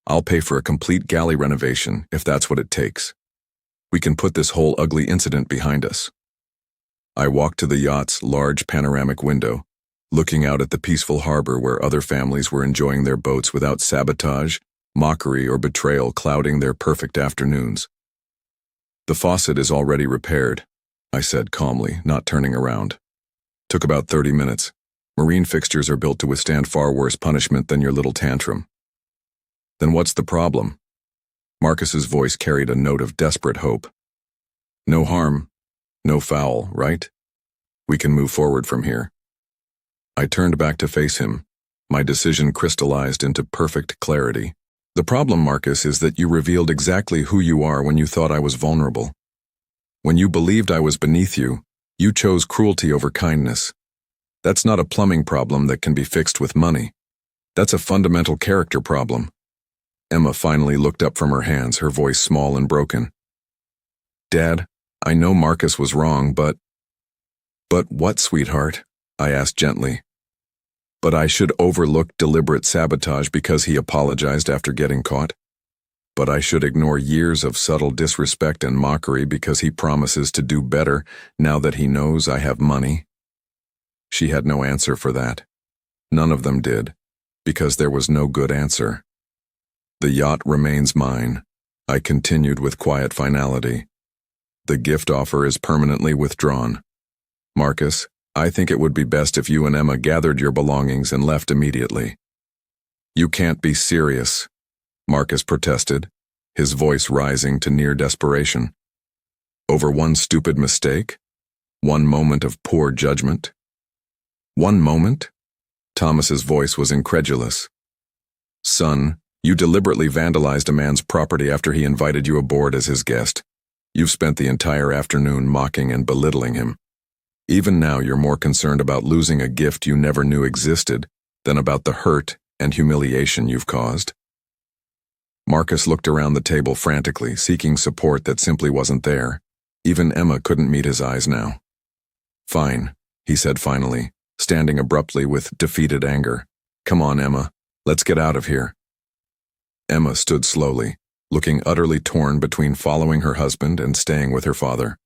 I'll pay for a complete galley renovation if that's what it takes. We can put this whole ugly incident behind us. I walked to the yacht's large panoramic window, looking out at the peaceful harbor where other families were enjoying their boats without sabotage, mockery, or betrayal clouding their perfect afternoons. The faucet is already repaired, I said calmly, not turning around. Took about 30 minutes. Marine fixtures are built to withstand far worse punishment than your little tantrum. Then what's the problem? Marcus's voice carried a note of desperate hope. No harm, no foul, right? We can move forward from here. I turned back to face him, my decision crystallized into perfect clarity. The problem, Marcus, is that you revealed exactly who you are when you thought I was vulnerable. When you believed I was beneath you, you chose cruelty over kindness. That's not a plumbing problem that can be fixed with money. That's a fundamental character problem. Emma finally looked up from her hands, her voice small and broken. Dad, I know Marcus was wrong, but what, sweetheart? I asked gently. But I should overlook deliberate sabotage because he apologized after getting caught. But I should ignore years of subtle disrespect and mockery because he promises to do better now that he knows I have money. She had no answer for that. None of them did, because there was no good answer. The yacht remains mine, I continued with quiet finality. The gift offer is permanently withdrawn. Marcus, I think it would be best if you and Emma gathered your belongings and left immediately. You can't be serious, Marcus protested, his voice rising to near desperation. Over one stupid mistake? One moment of poor judgment? One moment? Thomas's voice was incredulous. Son, you deliberately vandalized a man's property after he invited you aboard as his guest. You've spent the entire afternoon mocking and belittling him. Even now you're more concerned about losing a gift you never knew existed than about the hurt and humiliation you've caused. Marcus looked around the table frantically, seeking support that simply wasn't there. Even Emma couldn't meet his eyes now. "Fine," he said finally, standing abruptly with defeated anger. "Come on, Emma. Let's get out of here." Emma stood slowly, looking utterly torn between following her husband and staying with her father.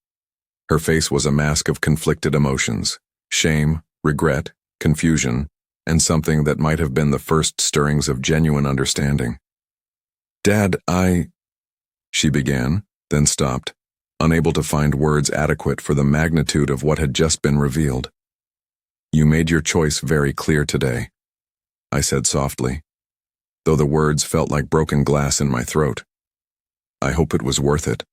Her face was a mask of conflicted emotions: shame, regret, confusion, and something that might have been the first stirrings of genuine understanding. "Dad, she began, then stopped, unable to find words adequate for the magnitude of what had just been revealed. "You made your choice very clear today," I said softly, though the words felt like broken glass in my throat. "I hope it was worth it."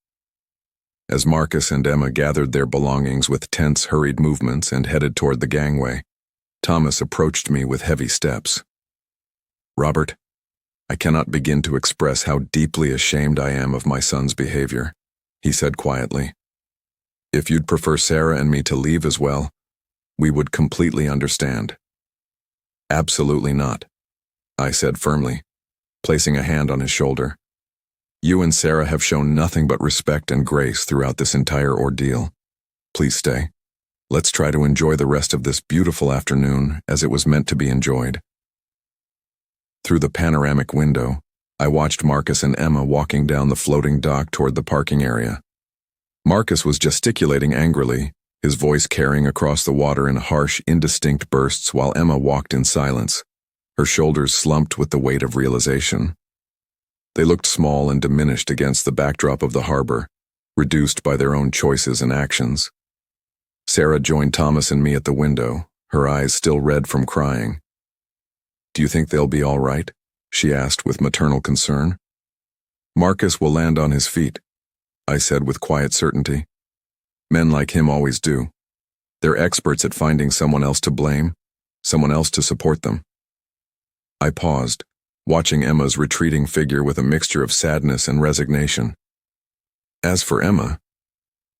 As Marcus and Emma gathered their belongings with tense, hurried movements and headed toward the gangway, Thomas approached me with heavy steps. "Robert, I cannot begin to express how deeply ashamed I am of my son's behavior," he said quietly. "If you'd prefer Sarah and me to leave as well, we would completely understand." "Absolutely not," I said firmly, placing a hand on his shoulder. "You and Sarah have shown nothing but respect and grace throughout this entire ordeal. Please stay. Let's try to enjoy the rest of this beautiful afternoon as it was meant to be enjoyed." Through the panoramic window, I watched Marcus and Emma walking down the floating dock toward the parking area. Marcus was gesticulating angrily, his voice carrying across the water in harsh, indistinct bursts, while Emma walked in silence, her shoulders slumped with the weight of realization. They looked small and diminished against the backdrop of the harbor, reduced by their own choices and actions. Sarah joined Thomas and me at the window, her eyes still red from crying. "Do you think they'll be all right?" she asked with maternal concern. "Marcus will land on his feet," I said with quiet certainty. "Men like him always do. They're experts at finding someone else to blame, someone else to support them." I paused, watching Emma's retreating figure with a mixture of sadness and resignation. As for Emma,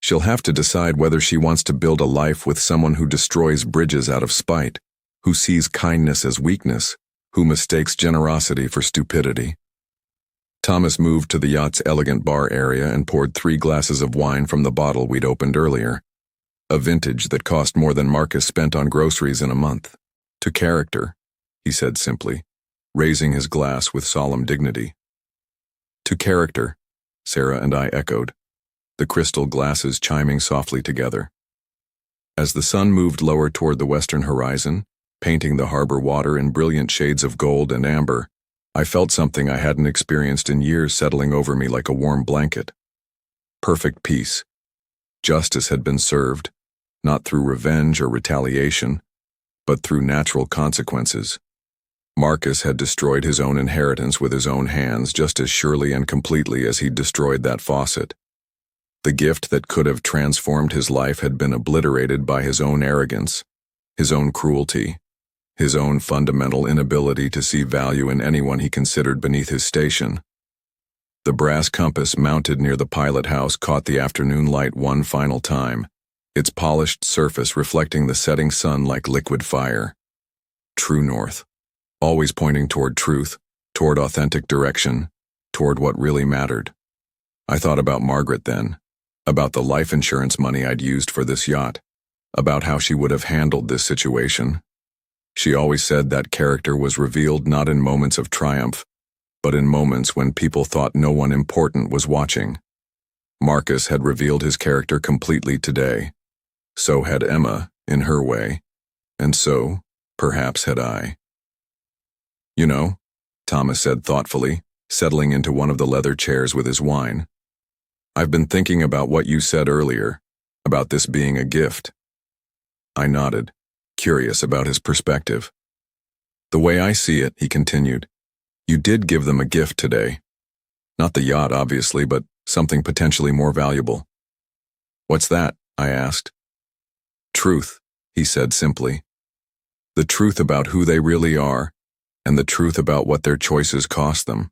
she'll have to decide whether she wants to build a life with someone who destroys bridges out of spite, who sees kindness as weakness, who mistakes generosity for stupidity. Thomas moved to the yacht's elegant bar area and poured 3 glasses of wine from the bottle we'd opened earlier, a vintage that cost more than Marcus spent on groceries in a month. "To character," he said simply, raising his glass with solemn dignity. "To character," Sarah and I echoed, the crystal glasses chiming softly together. As the sun moved lower toward the western horizon, painting the harbor water in brilliant shades of gold and amber, I felt something I hadn't experienced in years settling over me like a warm blanket. Perfect peace. Justice had been served, not through revenge or retaliation, but through natural consequences. Marcus had destroyed his own inheritance with his own hands just as surely and completely as he'd destroyed that faucet. The gift that could have transformed his life had been obliterated by his own arrogance, his own cruelty, his own fundamental inability to see value in anyone he considered beneath his station. The brass compass mounted near the pilot house caught the afternoon light one final time, its polished surface reflecting the setting sun like liquid fire. True north, always pointing toward truth, toward authentic direction, toward what really mattered. I thought about Margaret then, about the life insurance money I'd used for this yacht, about how she would have handled this situation. She always said that character was revealed not in moments of triumph, but in moments when people thought no one important was watching. Marcus had revealed his character completely today. So had Emma, in her way. And so, perhaps, had I. "You know," Thomas said thoughtfully, settling into one of the leather chairs with his wine, "I've been thinking about what you said earlier, about this being a gift." I nodded, curious about his perspective. "The way I see it," he continued, "you did give them a gift today. Not the yacht, obviously, but something potentially more valuable." "What's that?" I asked. "Truth," he said simply. "The truth about who they really are, and the truth about what their choices cost them.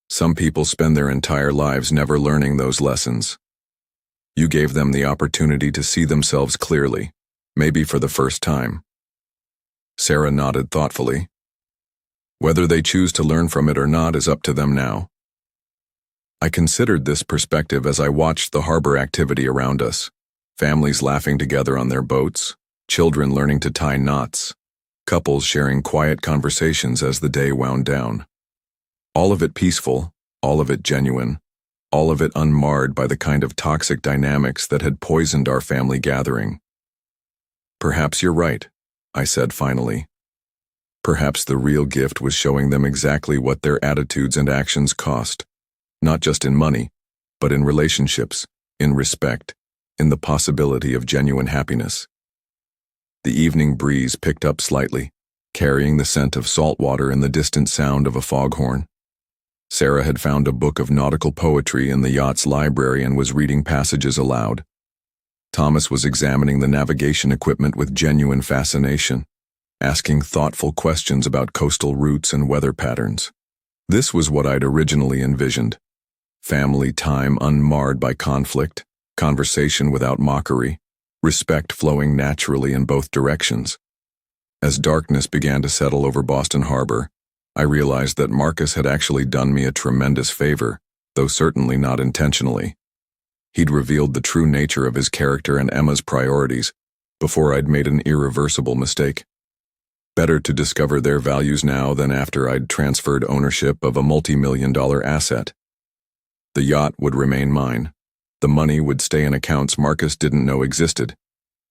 Some people spend their entire lives never learning those lessons. You gave them the opportunity to see themselves clearly, maybe for the first time. Sarah nodded thoughtfully. Whether they choose to learn from it or not is up to them now. I considered this perspective as I watched the harbor activity around us. Families laughing together on their boats, children learning to tie knots, couples sharing quiet conversations as the day wound down. All of it peaceful, all of it genuine, all of it unmarred by the kind of toxic dynamics that had poisoned our family gathering. Perhaps you're right, I said finally. Perhaps the real gift was showing them exactly what their attitudes and actions cost, not just in money, but in relationships, in respect, in the possibility of genuine happiness. The evening breeze picked up slightly, carrying the scent of salt water and the distant sound of a foghorn. Sarah had found a book of nautical poetry in the yacht's library and was reading passages aloud. Thomas was examining the navigation equipment with genuine fascination, asking thoughtful questions about coastal routes and weather patterns. This was what I'd originally envisioned. Family time unmarred by conflict, conversation without mockery, respect flowing naturally in both directions. As darkness began to settle over Boston Harbor, I realized that Marcus had actually done me a tremendous favor, though certainly not intentionally. He'd revealed the true nature of his character and Emma's priorities before I'd made an irreversible mistake. Better to discover their values now than after I'd transferred ownership of a multi-million-dollar asset. The yacht would remain mine. The money would stay in accounts Marcus didn't know existed.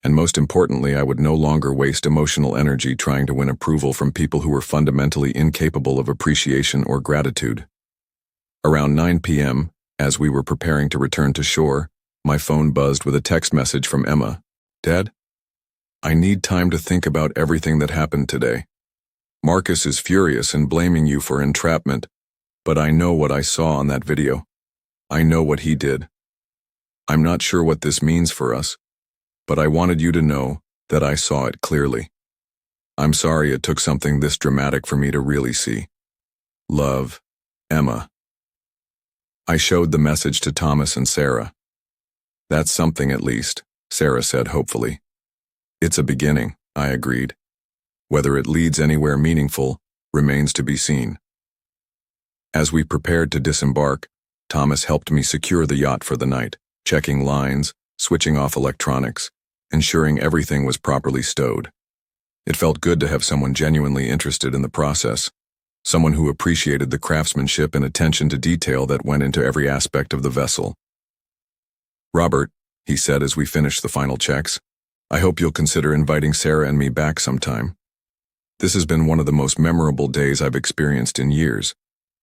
And most importantly, I would no longer waste emotional energy trying to win approval from people who were fundamentally incapable of appreciation or gratitude. Around 9 p.m., as we were preparing to return to shore, my phone buzzed with a text message from Emma. Dad? I need time to think about everything that happened today. Marcus is furious and blaming you for entrapment, but I know what I saw on that video. I know what he did. I'm not sure what this means for us, but I wanted you to know that I saw it clearly. I'm sorry it took something this dramatic for me to really see. Love, Emma. I showed the message to Thomas and Sarah. That's something at least, Sarah said hopefully. It's a beginning, I agreed. Whether it leads anywhere meaningful remains to be seen. As we prepared to disembark, Thomas helped me secure the yacht for the night, checking lines, switching off electronics, ensuring everything was properly stowed. It felt good to have someone genuinely interested in the process, someone who appreciated the craftsmanship and attention to detail that went into every aspect of the vessel. Robert, he said as we finished the final checks, I hope you'll consider inviting Sarah and me back sometime. This has been one of the most memorable days I've experienced in years,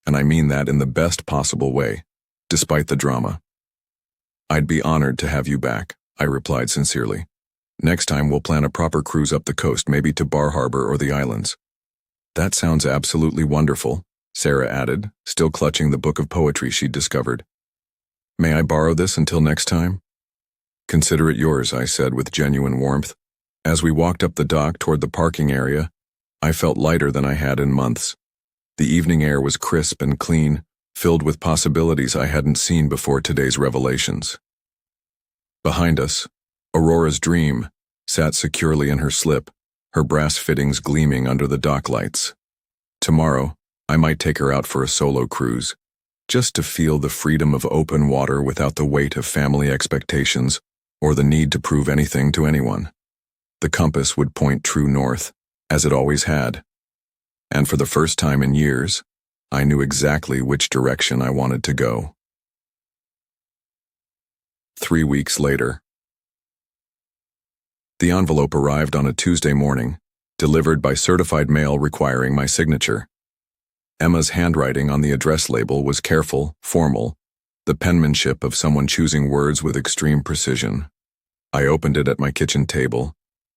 and I mean that in the best possible way, despite the drama. I'd be honored to have you back, I replied sincerely. Next time we'll plan a proper cruise up the coast, maybe to Bar Harbor or the islands. That sounds absolutely wonderful, Sarah added, still clutching the book of poetry she'd discovered. May I borrow this until next time? Consider it yours, I said with genuine warmth. As we walked up the dock toward the parking area, I felt lighter than I had in months. The evening air was crisp and clean, filled with possibilities I hadn't seen before today's revelations. Behind us, Aurora's Dream sat securely in her slip, her brass fittings gleaming under the dock lights. Tomorrow, I might take her out for a solo cruise, just to feel the freedom of open water without the weight of family expectations or the need to prove anything to anyone. The compass would point true north, as it always had. And for the first time in years, I knew exactly which direction I wanted to go. 3 weeks later. The envelope arrived on a Tuesday morning, delivered by certified mail requiring my signature. Emma's handwriting on the address label was careful, formal, the penmanship of someone choosing words with extreme precision. I opened it at my kitchen table,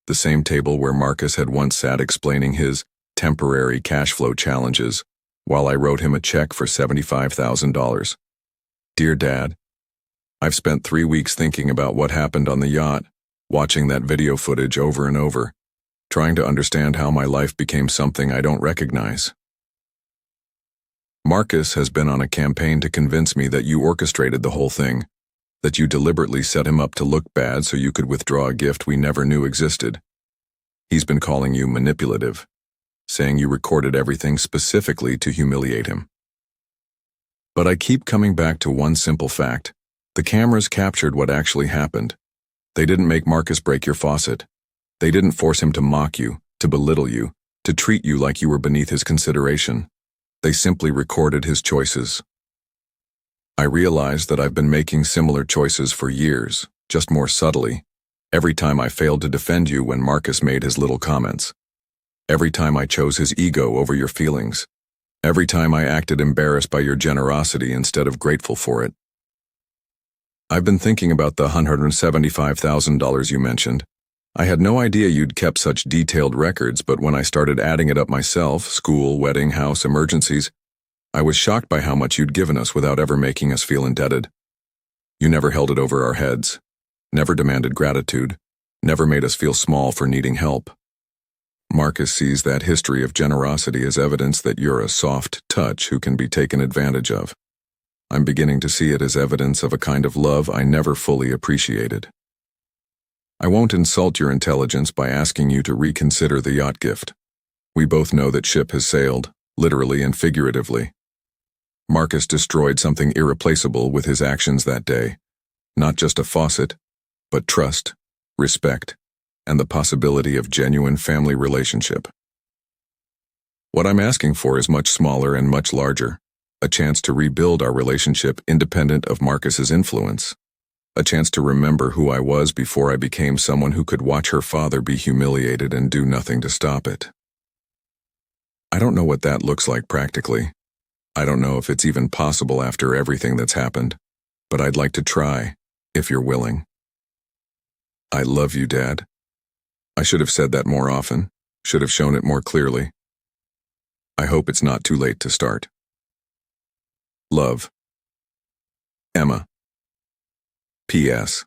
the same table where Marcus had once sat explaining his temporary cash flow challenges, while I wrote him a check for $75,000. Dear Dad, I've spent 3 weeks thinking about what happened on the yacht, watching that video footage over and over, trying to understand how my life became something I don't recognize. Marcus has been on a campaign to convince me that you orchestrated the whole thing, That you deliberately set him up to look bad so you could withdraw a gift we never knew existed. He's been calling you manipulative, saying you recorded everything specifically to humiliate him. But I keep coming back to one simple fact. The cameras captured what actually happened. They didn't make Marcus break your faucet. They didn't force him to mock you, to belittle you, to treat you like you were beneath his consideration. They simply recorded his choices. I realize that I've been making similar choices for years, just more subtly. Every time I failed to defend you when Marcus made his little comments. Every time I chose his ego over your feelings. Every time I acted embarrassed by your generosity instead of grateful for it. I've been thinking about the $175,000 you mentioned. I had no idea you'd kept such detailed records, but when I started adding it up myself, school, wedding, house, emergencies, I was shocked by how much you'd given us without ever making us feel indebted. You never held it over our heads, never demanded gratitude, never made us feel small for needing help. Marcus sees that history of generosity as evidence that you're a soft touch who can be taken advantage of. I'm beginning to see it as evidence of a kind of love I never fully appreciated. I won't insult your intelligence by asking you to reconsider the yacht gift. We both know that ship has sailed, literally and figuratively. Marcus destroyed something irreplaceable with his actions that day. Not just a faucet, but trust, respect, and the possibility of genuine family relationship. What I'm asking for is much smaller and much larger. A chance to rebuild our relationship independent of Marcus's influence. A chance to remember who I was before I became someone who could watch her father be humiliated and do nothing to stop it. I don't know what that looks like practically. I don't know if it's even possible after everything that's happened, but I'd like to try, if you're willing. I love you, Dad. I should have said that more often, should have shown it more clearly. I hope it's not too late to start. Love. Emma. P.S.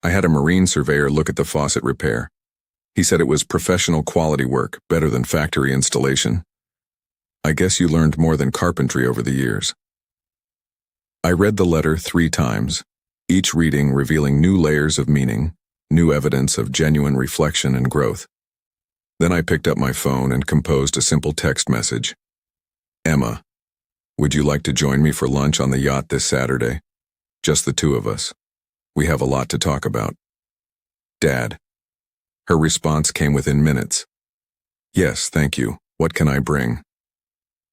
I had a marine surveyor look at the faucet repair. He said it was professional quality work, better than factory installation. I guess you learned more than carpentry over the years. I read the letter 3 times, each reading revealing new layers of meaning, new evidence of genuine reflection and growth. Then I picked up my phone and composed a simple text message. Emma, would you like to join me for lunch on the yacht this Saturday? Just the 2 of us. We have a lot to talk about. Dad. Her response came within minutes. Yes, thank you. What can I bring?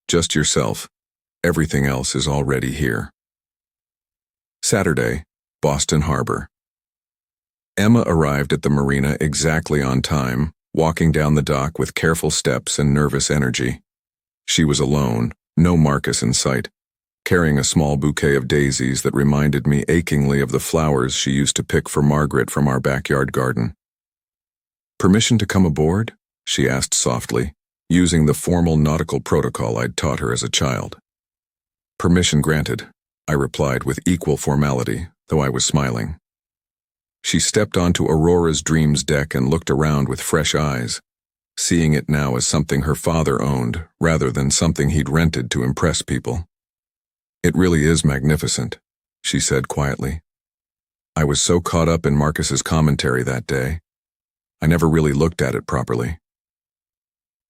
Just yourself. Everything else is already here. Saturday, Boston Harbor. Emma arrived at the marina exactly on time, walking down the dock with careful steps and nervous energy. She was alone, no Marcus in sight, carrying a small bouquet of daisies that reminded me achingly of the flowers she used to pick for Margaret from our backyard garden. Permission to come aboard? She asked softly, using the formal nautical protocol I'd taught her as a child. Permission granted, I replied with equal formality, though I was smiling. She stepped onto Aurora's Dreams deck and looked around with fresh eyes, seeing it now as something her father owned rather than something he'd rented to impress people. It really is magnificent, she said quietly. I was so caught up in Marcus's commentary that day. I never really looked at it properly.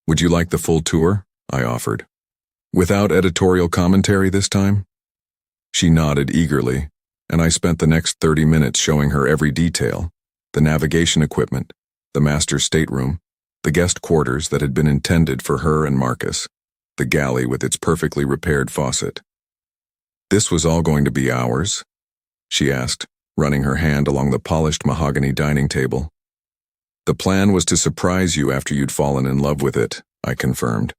Would you like the full tour? I offered. Without editorial commentary this time? She nodded eagerly, and I spent the next 30 minutes showing her every detail, the navigation equipment, the master's stateroom, the guest quarters that had been intended for her and Marcus, the galley with its perfectly repaired faucet. This was all going to be ours? She asked, running her hand along the polished mahogany dining table. The plan was to surprise you after you'd fallen in love with it, I confirmed.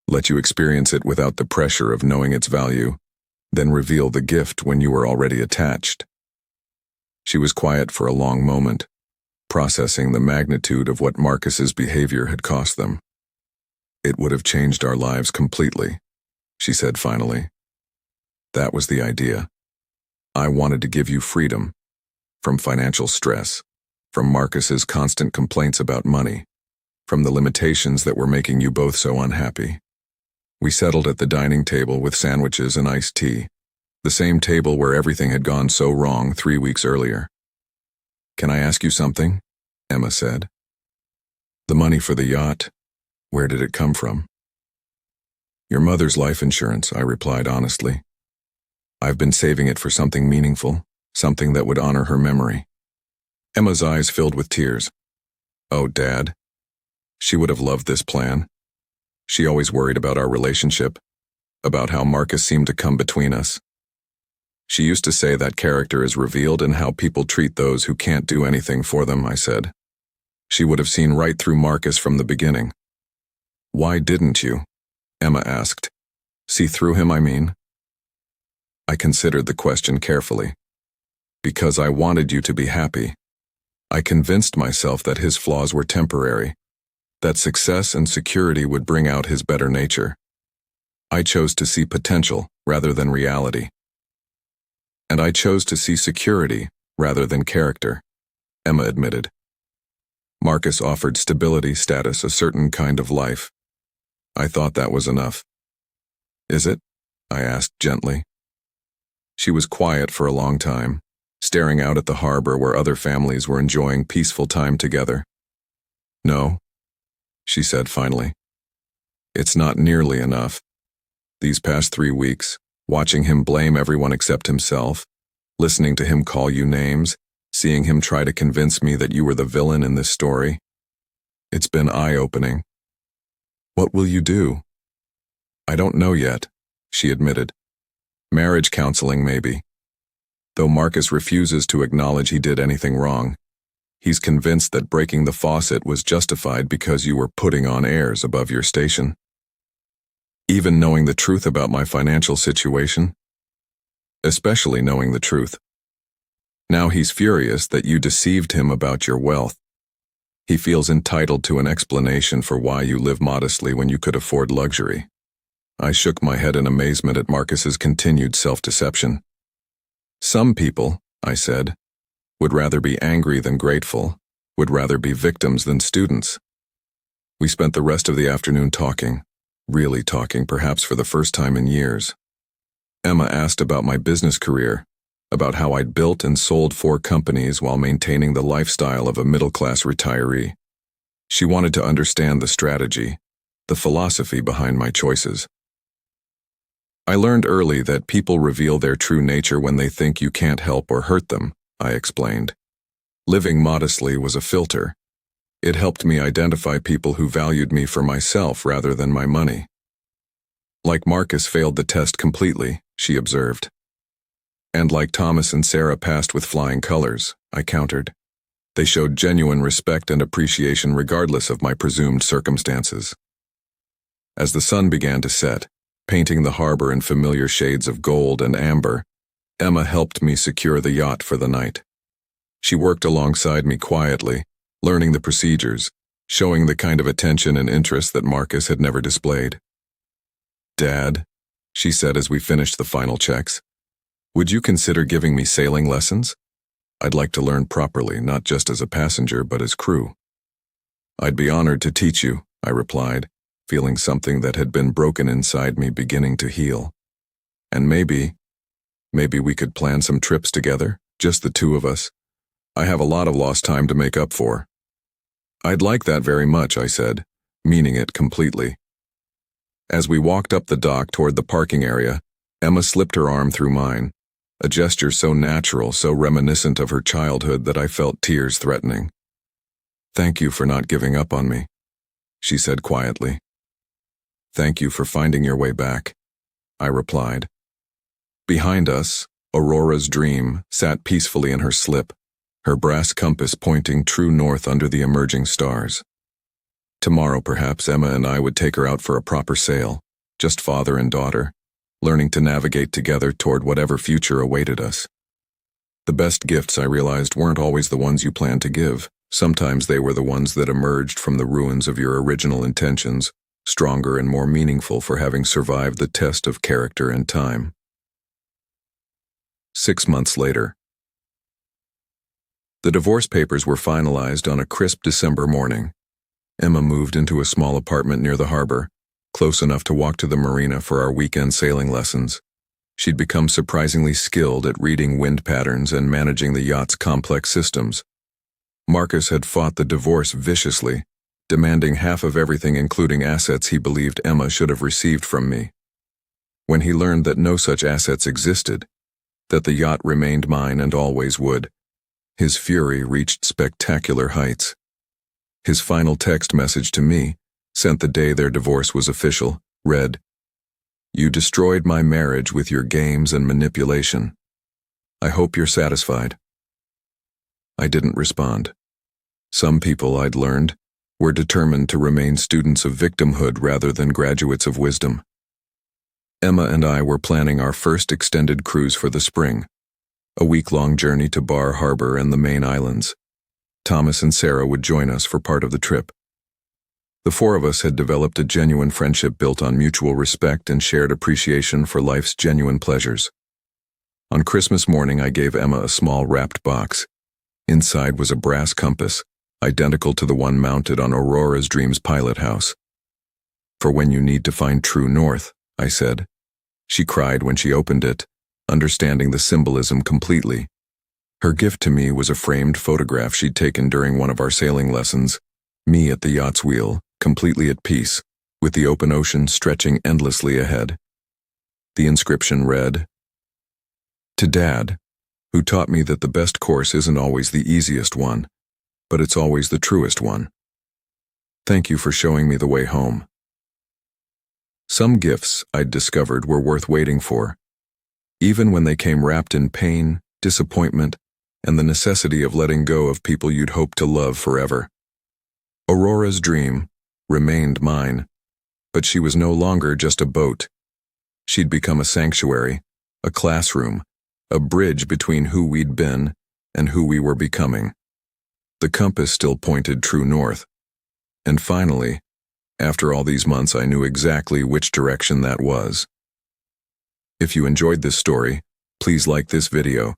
Let you experience it without the pressure of knowing its value, then reveal the gift when you were already attached. She was quiet for a long moment, processing the magnitude of what Marcus's behavior had cost them. It would have changed our lives completely, she said finally. That was the idea. I wanted to give you freedom, from financial stress, from Marcus's constant complaints about money, from the limitations that were making you both so unhappy. We settled at the dining table with sandwiches and iced tea, The same table where everything had gone so wrong 3 weeks earlier. "Can I ask you something?" Emma said. "The money for the yacht, where did it come from?" "Your mother's life insurance," I replied honestly. "I've been saving it for something meaningful, something that would honor her memory." Emma's eyes filled with tears. "Oh, Dad. She would have loved this plan. She always worried about our relationship, about how Marcus seemed to come between us. She used to say that character is revealed in how people treat those who can't do anything for them," I said. "She would have seen right through Marcus from the beginning." "Why didn't you?" Emma asked. "See through him, I mean?" I considered the question carefully. "Because I wanted you to be happy. I convinced myself that his flaws were temporary, that success and security would bring out his better nature. I chose to see potential rather than reality. And I chose to see security rather than character," Emma admitted. "Marcus offered stability, status, a certain kind of life. I thought that was enough." "Is it?" I asked gently. She was quiet for a long time, staring out at the harbor where other families were enjoying peaceful time together. "No," she said finally. "It's not nearly enough. These past 3 weeks, watching him blame everyone except himself, listening to him call you names, seeing him try to convince me that you were the villain in this story. It's been eye-opening." "What will you do?" "I don't know yet," she admitted. "Marriage counseling, maybe." Though Marcus refuses to acknowledge he did anything wrong, he's convinced that breaking the faucet was justified because you were putting on airs above your station. Even knowing the truth about my financial situation? Especially knowing the truth. Now he's furious that you deceived him about your wealth. He feels entitled to an explanation for why you live modestly when you could afford luxury. I shook my head in amazement at Marcus's continued self-deception. "Some people," I said, "would rather be angry than grateful, would rather be victims than students." We spent the rest of the afternoon talking, really talking perhaps for the first time in years. Emma asked about my business career, about how I'd built and sold 4 companies while maintaining the lifestyle of a middle-class retiree. She wanted to understand the strategy, the philosophy behind my choices. "I learned early that people reveal their true nature when they think you can't help or hurt them," I explained. Living modestly was a filter. It helped me identify people who valued me for myself rather than my money. "Like Marcus failed the test completely," she observed. "And like Thomas and Sarah passed with flying colors," I countered. "They showed genuine respect and appreciation regardless of my presumed circumstances." As the sun began to set, painting the harbor in familiar shades of gold and amber, Emma helped me secure the yacht for the night. She worked alongside me quietly, learning the procedures, showing the kind of attention and interest that Marcus had never displayed. "Dad," she said as we finished the final checks, "would you consider giving me sailing lessons? I'd like to learn properly, not just as a passenger, but as crew." "I'd be honored to teach you," I replied, feeling something that had been broken inside me beginning to heal. "And maybe we could plan some trips together, just the 2 of us. I have a lot of lost time to make up for." "I'd like that very much," I said, meaning it completely. As we walked up the dock toward the parking area, Emma slipped her arm through mine, a gesture so natural, so reminiscent of her childhood that I felt tears threatening. "Thank you for not giving up on me," she said quietly. "Thank you for finding your way back," I replied. Behind us, Aurora's Dream sat peacefully in her slip, her brass compass pointing true north under the emerging stars. Tomorrow, perhaps, Emma and I would take her out for a proper sail, just father and daughter, learning to navigate together toward whatever future awaited us. The best gifts, I realized, weren't always the ones you planned to give. Sometimes they were the ones that emerged from the ruins of your original intentions, stronger and more meaningful for having survived the test of character and time. 6 months later. The divorce papers were finalized on a crisp December morning. Emma moved into a small apartment near the harbor, close enough to walk to the marina for our weekend sailing lessons. She'd become surprisingly skilled at reading wind patterns and managing the yacht's complex systems. Marcus had fought the divorce viciously, demanding half of everything including assets he believed Emma should have received from me. When he learned that no such assets existed, that the yacht remained mine and always would, his fury reached spectacular heights. His final text message to me, sent the day their divorce was official, read, "You destroyed my marriage with your games and manipulation. I hope you're satisfied." I didn't respond. Some people, I'd learned, were determined to remain students of victimhood rather than graduates of wisdom. Emma and I were planning our first extended cruise for the spring, a week-long journey to Bar Harbor and the main islands. Thomas and Sarah would join us for part of the trip. The four of us had developed a genuine friendship built on mutual respect and shared appreciation for life's genuine pleasures. On Christmas morning, I gave Emma a small wrapped box. Inside was a brass compass, identical to the one mounted on Aurora's Dreams pilot house. "For when you need to find true north," I said. She cried when she opened it, understanding the symbolism completely. Her gift to me was a framed photograph she'd taken during one of our sailing lessons, me at the yacht's wheel, completely at peace, with the open ocean stretching endlessly ahead. The inscription read, "To Dad, who taught me that the best course isn't always the easiest one, but it's always the truest one. Thank you for showing me the way home." Some gifts, I'd discovered, were worth waiting for, even when they came wrapped in pain, disappointment, and the necessity of letting go of people you'd hoped to love forever. Aurora's Dream remained mine, but she was no longer just a boat. She'd become a sanctuary, a classroom, a bridge between who we'd been and who we were becoming. The compass still pointed true north. And finally, after all these months, I knew exactly which direction that was. If you enjoyed this story, please like this video,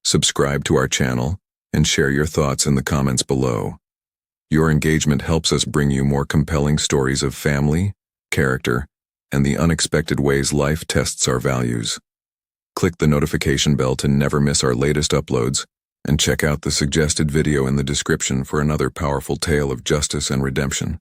subscribe to our channel, and share your thoughts in the comments below. Your engagement helps us bring you more compelling stories of family, character, and the unexpected ways life tests our values. Click the notification bell to never miss our latest uploads, and check out the suggested video in the description for another powerful tale of justice and redemption.